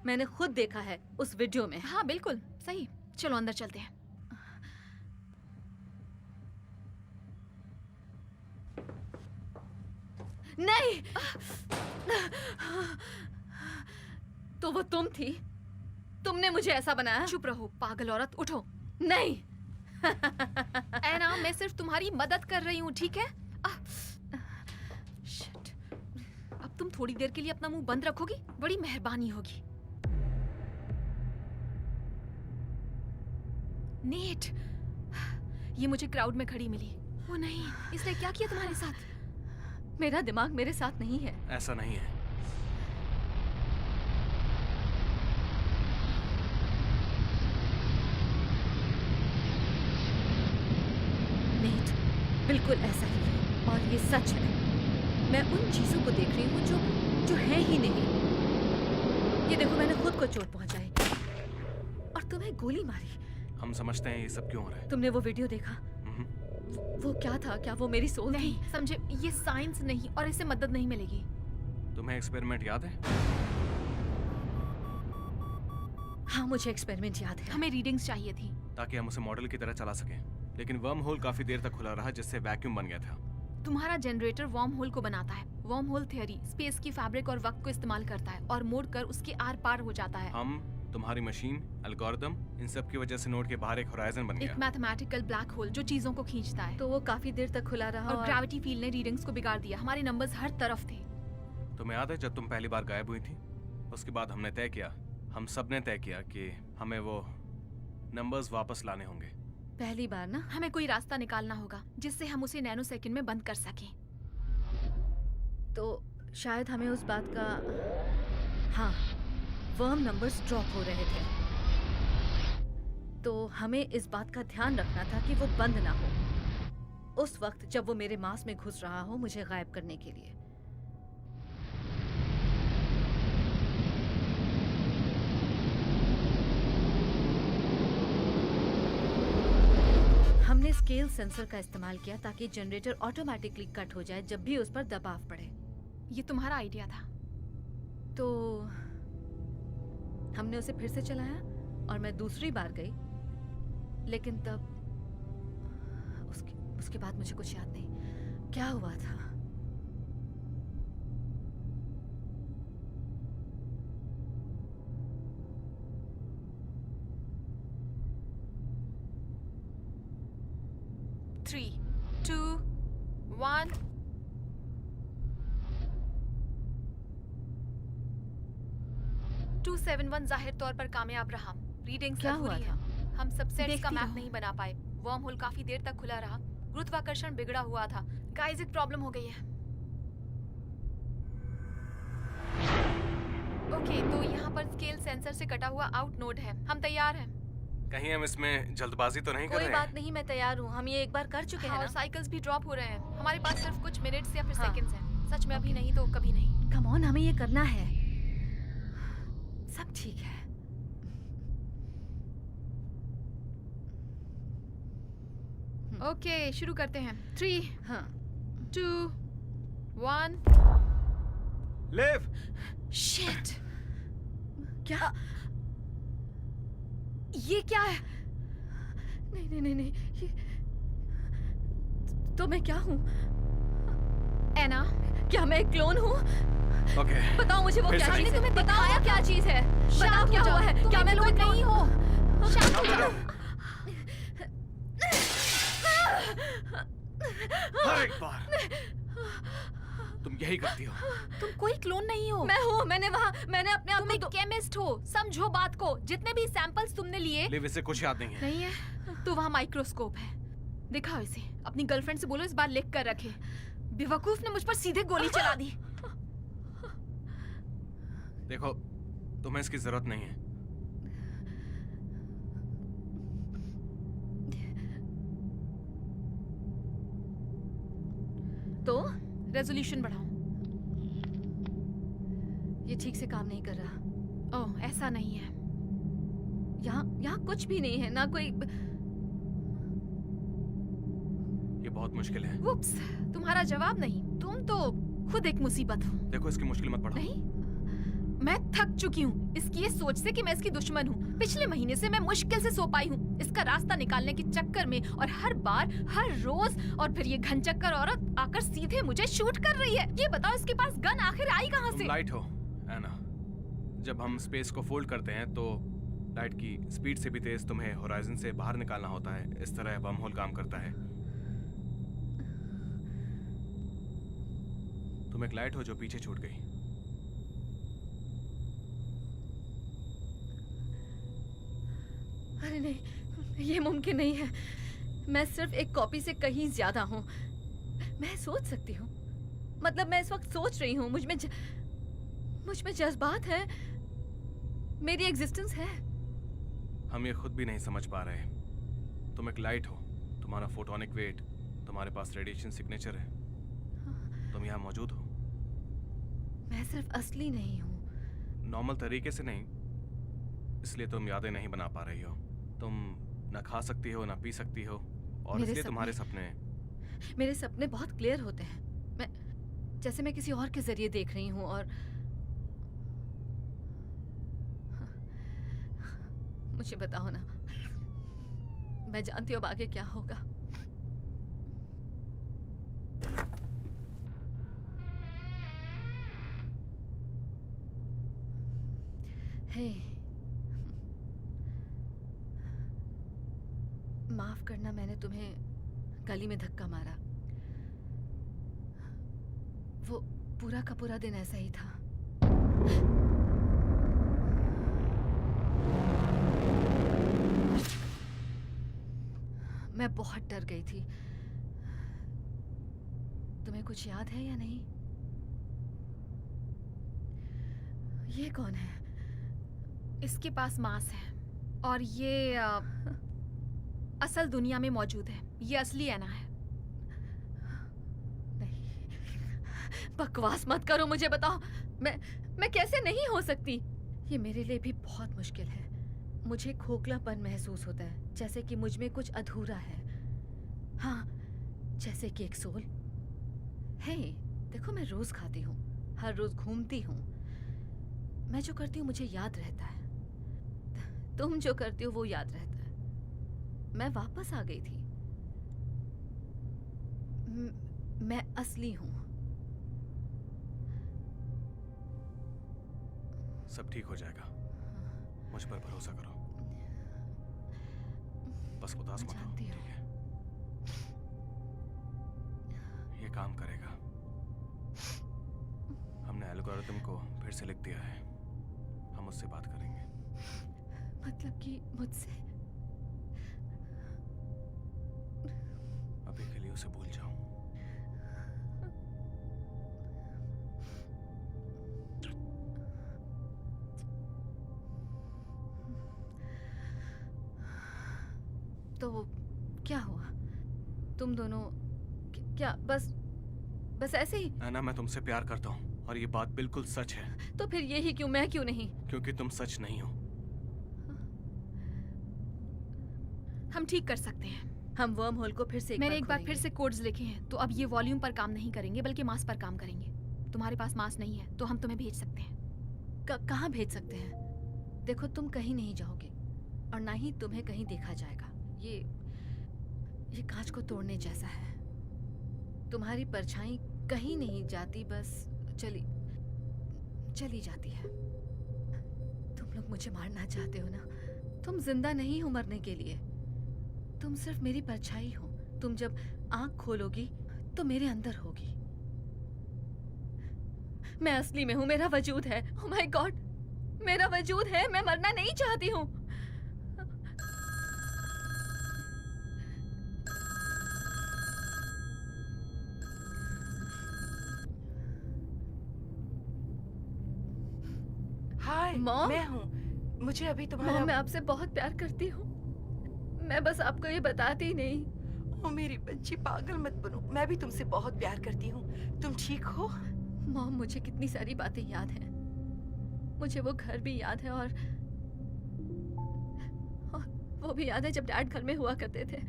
मैंने खुद देखा है उस वीडियो में। हाँ बिल्कुल सही, चलो अंदर चलते हैं। नहीं, तो वो तुम थी, तुमने मुझे ऐसा बनाया। चुप रहो पागल औरत, उठो। नहीं। एना, मैं सिर्फ तुम्हारी मदद कर रही हूँ, ठीक है? शिट। अब तुम थोड़ी देर के लिए अपना मुंह बंद रखोगी? बड़ी मेहरबानी होगी। नेट, ये मुझे क्राउड में खड़ी मिली। वो नहीं, इसने क्या किया तुम्हारे साथ? मेरा दिमाग मेरे साथ नहीं है। ऐसा नहीं है। नेट, बिल्कुल ऐसा ही है और ये सच है। मैं उन चीजों को देख रही हूँ जो है ही नहीं। ये देखो, मैंने खुद को चोट पहुंचाई और तुम्हें गोली मारी। हम समझते हैं ये सब क्यों हो रहा है। तुमने वो वीडियो देखा? वो क्या था? क्या वो मेरी सोल नहीं थी? समझे, ये साइंस नहीं और इससे मदद नहीं मिलेगी। तुम्हें एक्सपेरिमेंट याद है? हाँ, मुझे एक्सपेरिमेंट याद है। हमें रीडिंग्स चाहिए थी ताकि हम उसे मॉडल की तरह चला सकें, लेकिन वर्म होल काफी देर तक खुला रहा, जिससे वैक्यूम बन गया था। तुम्हारा जनरेटर वर्म होल को बनाता है। वर्म होल थ्योरी स्पेस की फैब्रिक और वक्त को इस्तेमाल करता है और मोड़ कर उसके आर पार हो जाता है। हम, तुम्हारी मशीन, एल्गोरिदम, इन सब की वजह से नोड के बाहर एक होराइजन बन गया। एक मैथमेटिकल ब्लैक होल जो चीजों को खींचता है। तो वो काफी देर तक खुला रहा और ग्रेविटी फील्ड ने रीडिंग्स को बिगाड़ दिया। हमारे नंबर्स हर तरफ थे। तुम्हें याद है जब तुम पहली बार गायब हुई थी? उसके बाद हमने तय किया, हम सब ने तय किया कि हमें वो नंबर्स वापस लाने होंगे। पहली बार ना? हमें कोई रास्ता निकालना होगा जिससे हम उसे नैनो सेकंड में बंद कर सकें। तो शायद हमें उस बात का, हाँ, वर्म नंबर्स ड्रॉप हो रहे थे, तो हमें इस बात का ध्यान रखना था कि वो बंद ना हो उस वक्त जब वो मेरे मांस में घुस रहा हो, मुझे गायब करने के लिए। हमने स्केल सेंसर का इस्तेमाल किया ताकि जनरेटर ऑटोमेटिकली कट हो जाए जब भी उस पर दबाव पड़े। ये तुम्हारा आइडिया था? तो हमने उसे फिर से चलाया और मैं दूसरी बार गई, लेकिन तब उसके बाद मुझे कुछ याद नहीं क्या हुआ था। Three, two, one. जाहिर तौर पर कामयाब रहा। रीडिंग्स क्या हुआ था? हम सब सेट्स का देखती मैप रहो। नहीं बना पाए। वर्म होल काफी देर तक खुला रहा। गुरुत्वाकर्षण बिगड़ा हुआ था। गाइस, एक प्रॉब्लम हो गई है। ओके, तो यहाँ पर स्केल सेंसर से कटा हुआ आउट नोड है। हम तैयार हैं। कहीं हम इसमें जल्दबाजी तो नहीं कर कोई रहे बात नहीं, मैं तैयार हूँ। हम ये एक बार कर चुके हैं और ना। साइकिल्स भी ड्रॉप हो रहे हैं। हमारे पास सिर्फ कुछ मिनट्स या फिर हाँ। सेकंड्स हैं। सच में अभी नहीं तो कभी नहीं। कम ऑन, हमें ये करना है। सब ठीक है। ओके, शुरू करते हैं। 3, हाँ, 2, 1। Live, shit! क्या? ये क्या है? नहीं नहीं नहीं नहीं, ये तो मैं क्या हूँ? एना, क्या मैं एक क्लोन हूँ? ओके बताओ मुझे वो फिर क्या से चीज़ है? तुम्हें बताओ दिखाया क्या चीज़ है? बताओ शांत क्या हो हुआ जाओ, है? तुम क्या एक मैं क्लोन कोई नहीं हो। शांत हो जाओ। हर एक बार तुम यही करती हो। तुम कोई क्लोन नहीं हो। मैं हूँ। मैंने अपने आप तुम को एक केमिस्ट हो, समझो बात को। जितने भी सैंपल्स तुमने लिए लिव, इसे कुछ याद नहीं है। नहीं है तो वहाँ माइक्रोस्कोप है, दिखाओ इसे। अपनी गर्लफ्रेंड से बोलो इस बार लिख कर रखे। बेवकूफ ने मुझ पर सीधे गोली चला दी। देखो, तुम्हें इसकी जरूरत नहीं है। तो रेजोल्यूशन बढ़ाओ। ये ठीक से काम नहीं कर रहा। ओह, ऐसा नहीं है। यहाँ कुछ भी नहीं है, ना कोई। ये बहुत मुश्किल है। वुप्स, तुम्हारा जवाब नहीं। तुम तो खुद एक मुसीबत हो। देखो, इसकी मुश्किल मत पढ़ो। नहीं, मैं थक चुकी हूँ इसकी ये सोच से कि मैं इसकी दुश्मन हूँ। पिछले महीने से मैं मुश्किल से सो पाई हूँ इसका रास्ता निकालने के चक्कर में, और हर बार, हर रोज, और फिर ये घनचक्कर औरत आकर सीधे मुझे शूट कर रही है। ये बताओ इसके पास गन आखिर आई कहाँ तुम से? लाइट हो, एना। जब हम स्पेस को फोल्ड करते हैं तो लाइट की स्पीड से भी तेज तुम्हें होराइजन से बाहर निकालना होता है। इस तरह वर्म होल काम करता है। तुम एक लाइट हो जो पीछे छूट गई। अरे नहीं, ये मुमकिन नहीं है। मैं सिर्फ एक कॉपी से कहीं ज्यादा हूँ। मैं सोच सकती हूँ, मतलब मैं इस वक्त सोच रही हूँ। मुझ में जज्बात है, मेरी एग्जिस्टेंस है। हम ये खुद भी नहीं समझ पा रहे। तुम एक लाइट हो, तुम्हारा फोटोनिक वेट, तुम्हारे पास रेडिएशन सिग्नेचर है, तुम यहाँ मौजूद हो। मैं सिर्फ असली नहीं हूँ। नॉर्मल तरीके से नहीं, इसलिए तुम यादें नहीं बना पा रही हो। तुम ना खा सकती हो, ना पी सकती हो, और मेरे इसलिए तुम्हारे सपने मेरे सपने बहुत क्लियर होते हैं। जैसे मैं किसी और के जरिए देख रही हूँ। और मुझे बताओ ना, मैं जानती हूँ अब आगे क्या होगा। हे, माफ करना, मैंने तुम्हें गली में धक्का मारा। वो पूरा का पूरा दिन ऐसा ही था। मैं बहुत डर गई थी। तुम्हें कुछ याद है या नहीं? ये कौन है? इसके पास मांस है, और ये असल दुनिया में मौजूद है। ये असली एना है। नहीं, बकवास मत करो। मुझे बताओ, मैं कैसे नहीं हो सकती? ये मेरे लिए भी बहुत मुश्किल है। मुझे खोखलापन महसूस होता है, जैसे कि मुझ में कुछ अधूरा है। हाँ, जैसे कि एक सोल है। देखो, मैं रोज खाती हूँ, हर रोज घूमती हूँ। मैं जो करती हूँ मुझे याद रहता है। तुम जो करती हो वो याद रहता है। मैं वापस आ गई थी। मैं असली हूँ। सब ठीक हो जाएगा, मुझ पर भरोसा करो। बस उदास मत हो, जानती हूँ। ठीक है? ये काम करेगा। हमने एल्गोरिथम को फिर से लिख दिया है। हम उससे बात करेंगे। मतलब कि मुझसे? अभी के लिए उसे भूल जाओ। तो क्या हुआ? तुम दोनों क्या बस ऐसे ही? एना, मैं तुमसे प्यार करता हूँ, और ये बात बिल्कुल सच है। तो फिर यही क्यों? मैं क्यों नहीं? क्योंकि तुम सच नहीं हो। हम ठीक कर सकते हैं। हम वर्म होल को फिर से मैंने एक बार खोलेंगे। फिर से कोड्स लिखे हैं, तो अब ये वॉल्यूम पर काम नहीं करेंगे बल्कि मास पर काम करेंगे। तुम्हारे पास मास नहीं है तो हम तुम्हें भेज सकते हैं। कहाँ भेज सकते हैं? देखो, तुम कहीं नहीं जाओगे और ना ही तुम्हें कहीं देखा जाएगा। ये कांच को तोड़ने जैसा है। तुम्हारी परछाई कहीं नहीं जाती, बस चली जाती है। तुम लोग मुझे मारना चाहते हो ना? तुम जिंदा नहीं हो मरने के लिए। तुम सिर्फ मेरी परछाई हो। तुम जब आंख खोलोगी तो मेरे अंदर होगी। मैं असली में हूँ, मेरा वजूद है। ओह माय गॉड, मेरा वजूद है। मैं मरना नहीं चाहती हूँ। हाय, मॉम? मैं हूँ। मुझे अभी तुम्हारा मॉम, मैं आपसे बहुत प्यार करती हूँ। मैं बस आपको ये बताती नहीं। ओ मेरी बच्ची, पागल मत बनो। मैं भी तुमसे बहुत प्यार करती हूँ। तुम ठीक हो? मॉम, मुझे कितनी सारी बातें याद हैं। मुझे वो घर भी याद है और वो भी याद है जब डैड घर में हुआ करते थे।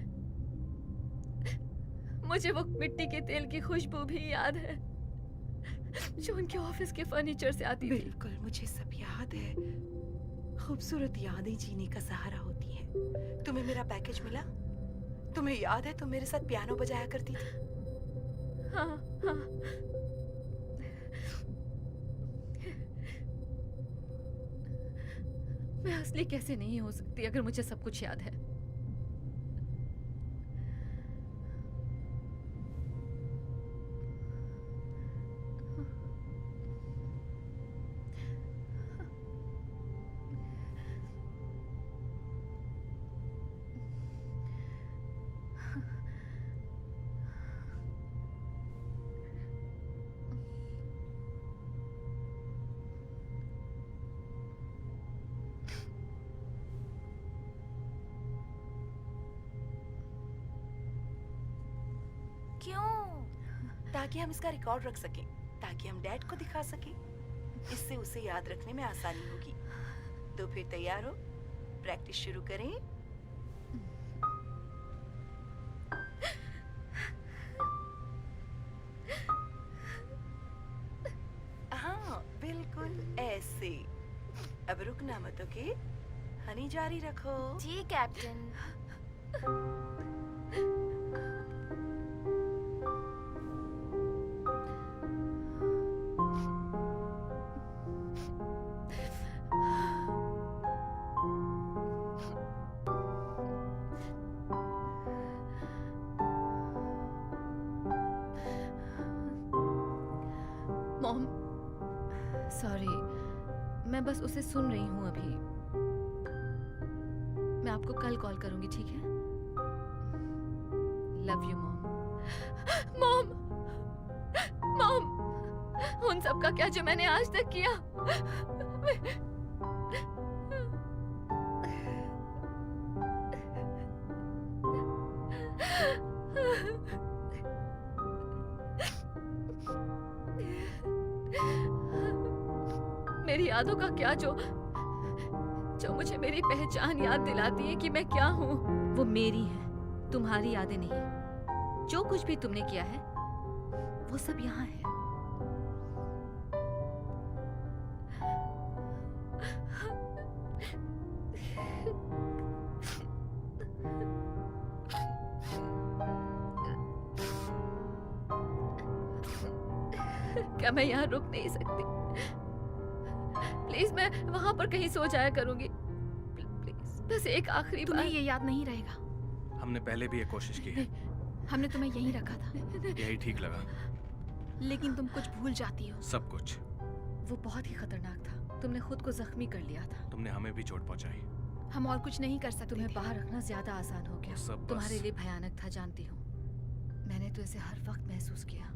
मुझे वो मिट्टी के तेल की खुशबू भी याद है जो उनके ऑफिस के फर्नीचर से आती थी। बिल्कुल, मुझे सब याद है। खूबसूरत यादें जीने का सहारा होती हैं। तुम्हें मेरा पैकेज मिला? तुम्हें याद है तुम मेरे साथ पियानो बजाया करती थी? हाँ हाँ। मैं असली कैसे नहीं हो सकती अगर मुझे सब कुछ याद है? क्यों? ताकि हम इसका रिकॉर्ड रख सकें, ताकि हम डैड को दिखा सकें। इससे उसे याद रखने में आसानी होगी। तो फिर तैयार हो? प्रैक्टिस शुरू करें? हाँ, बिल्कुल ऐसे। अब रुकना मत, ओके? हनी जारी रखो। जी कैप्टन। मॉम, सॉरी, मैं बस उसे सुन रही हूँ अभी। मैं आपको कल कॉल करूंगी, ठीक है? Love you mom. Mom, mom, उन सब का क्या जो मैंने आज तक किया? मेरी यादों का क्या जो मुझे मेरी पहचान याद दिलाती है कि मैं क्या हूँ? वो मेरी है, तुम्हारी यादें नहीं। जो कुछ भी तुमने किया है वो सब यहाँ है। क्या मैं यहाँ रुक नहीं सकती? प्लीज, मैं वहां पर कहीं सो जाया करूंगी। प्लीज, बस एक आखिरी तुम्हें बार। ये याद नहीं रहेगा। हमने पहले भी ये कोशिश की है। हमने तुम्हें यहीं रखा था, यही ठीक लगा। लेकिन तुम कुछ भूल जाती हो। सब कुछ। वो बहुत ही खतरनाक था। तुमने खुद को जख्मी कर लिया था। तुमने हमें भी चोट पहुंचाई। हम और कुछ नहीं कर सकते तुम्हें थे। बाहर रखना ज्यादा आसान हो गया। सब बस- तुम्हारे लिए भयानक था, जानती हूँ। मैंने तो इसे हर वक्त महसूस किया।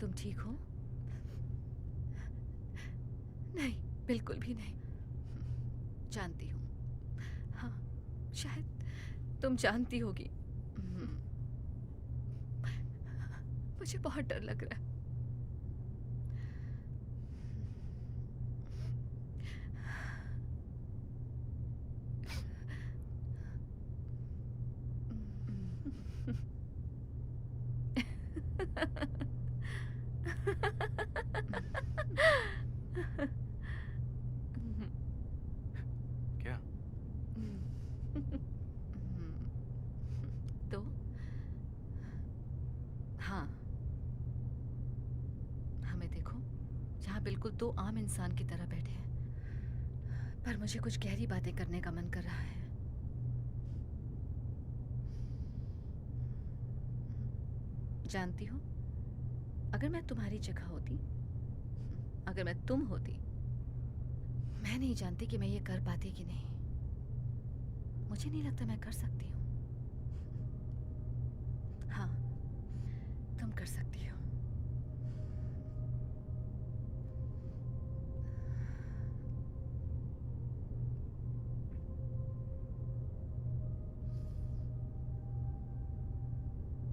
तुम ठीक हो? नहीं, बिल्कुल भी नहीं। जानती हूँ। हाँ, तुम जानती होगी। मुझे बहुत डर लग रहा है। क्या? तो हाँ, हमें देखो, यहाँ बिल्कुल दो आम इंसान की तरह बैठे हैं, पर मुझे कुछ गहरी बातें करने का मन कर रहा है। जानती हो, अगर मैं तुम्हारी जगह होती, अगर मैं तुम होती, मैं नहीं जानती कि मैं ये कर पाती कि नहीं। मुझे नहीं लगता मैं कर सकती हूँ। हाँ, तुम कर सकती हो।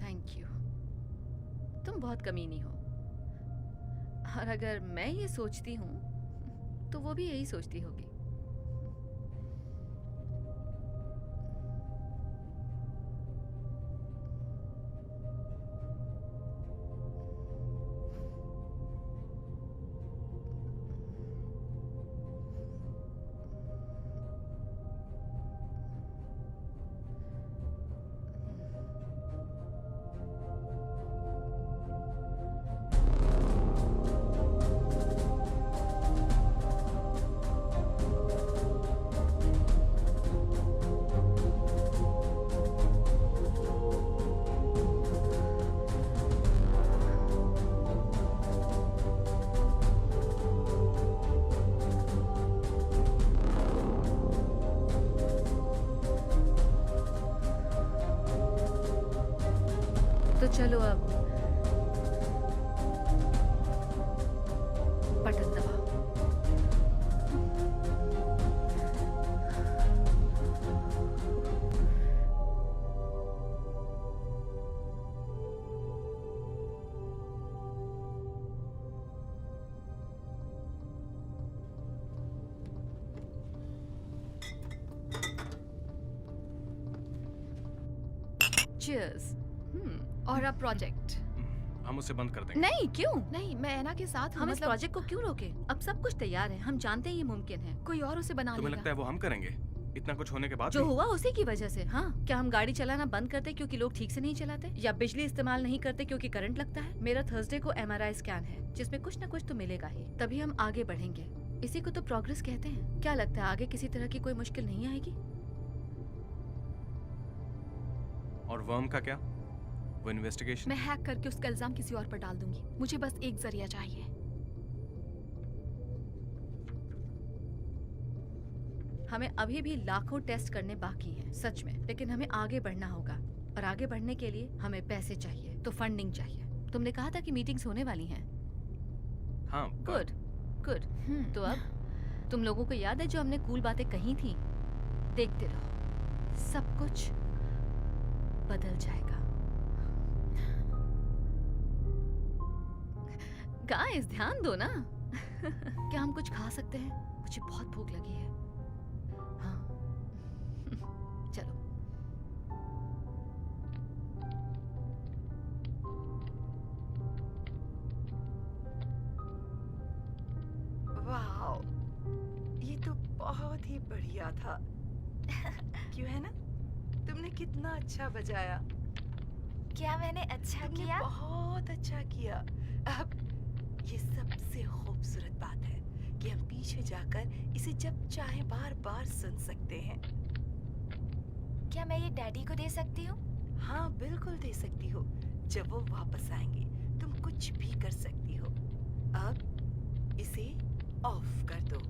Thank you. तुम बहुत कमीनी हो, और अगर मैं ये सोचती हूँ तो वो भी यही सोचती होगी। तो चलो अब बटन दबाओ। Cheers. और अब प्रोजेक्ट। हम उसे बंद कर देंगे। नहीं, क्यों? नहीं, मैं ऐना के साथ हूँ, हम इस मतलब प्रोजेक्ट को क्यों रोके? अब सब कुछ तैयार है, हम जानते हैं ये मुमकिन है। कोई और उसे बना तुम्हें लेगा। लगता है वो हम करेंगे? इतना कुछ होने के बाद जो भी? हुआ उसी की वजह से। हाँ, क्या हम गाड़ी चलाना बंद करते क्योंकि लोग ठीक से नहीं चलाते, या बिजली इस्तेमाल नहीं करते क्योंकि करंट लगता है? मेरा थर्सडे को MRI स्कैन है, जिसमें कुछ न कुछ तो मिलेगा ही, तभी हम आगे बढ़ेंगे। इसी को तो प्रोग्रेस कहते हैं। क्या लगता है आगे किसी तरह की कोई मुश्किल नहीं आएगी? और वर्म का क्या? वो इन्वेस्टिगेशन? मैं हैक करके उसका इल्जाम किसी और पर डाल दूंगी। मुझे बस एक जरिया चाहिए। हमें अभी भी लाखों टेस्ट करने बाकी हैं, सच में, लेकिन हमें आगे बढ़ना होगा, और आगे बढ़ने के लिए हमें पैसे चाहिए, तो फंडिंग चाहिए। तुमने कहा था कि मीटिंग्स होने वाली हैं। हाँ। Good good. तो अब तुम लोगों को याद है जो हमने कूल बातें कही थी? देखते रहो, सब कुछ बदल जाएगा। गाइस, ध्यान दो ना। क्या हम कुछ खा सकते हैं? मुझे बहुत भूख लगी है। हाँ चलो। वाह, ये तो बहुत ही बढ़िया था। क्यों है ना? तुमने कितना अच्छा बजाया। क्या मैंने अच्छा तुमने किया? बहुत अच्छा किया। अब ये सबसे खूबसूरत बात है कि हम पीछे जाकर इसे जब चाहे बार बार सुन सकते हैं। क्या मैं ये डैडी को दे सकती हूँ? हाँ, बिल्कुल दे सकती हो। जब वो वापस आएंगे तुम कुछ भी कर सकती हो। अब इसे ऑफ कर दो।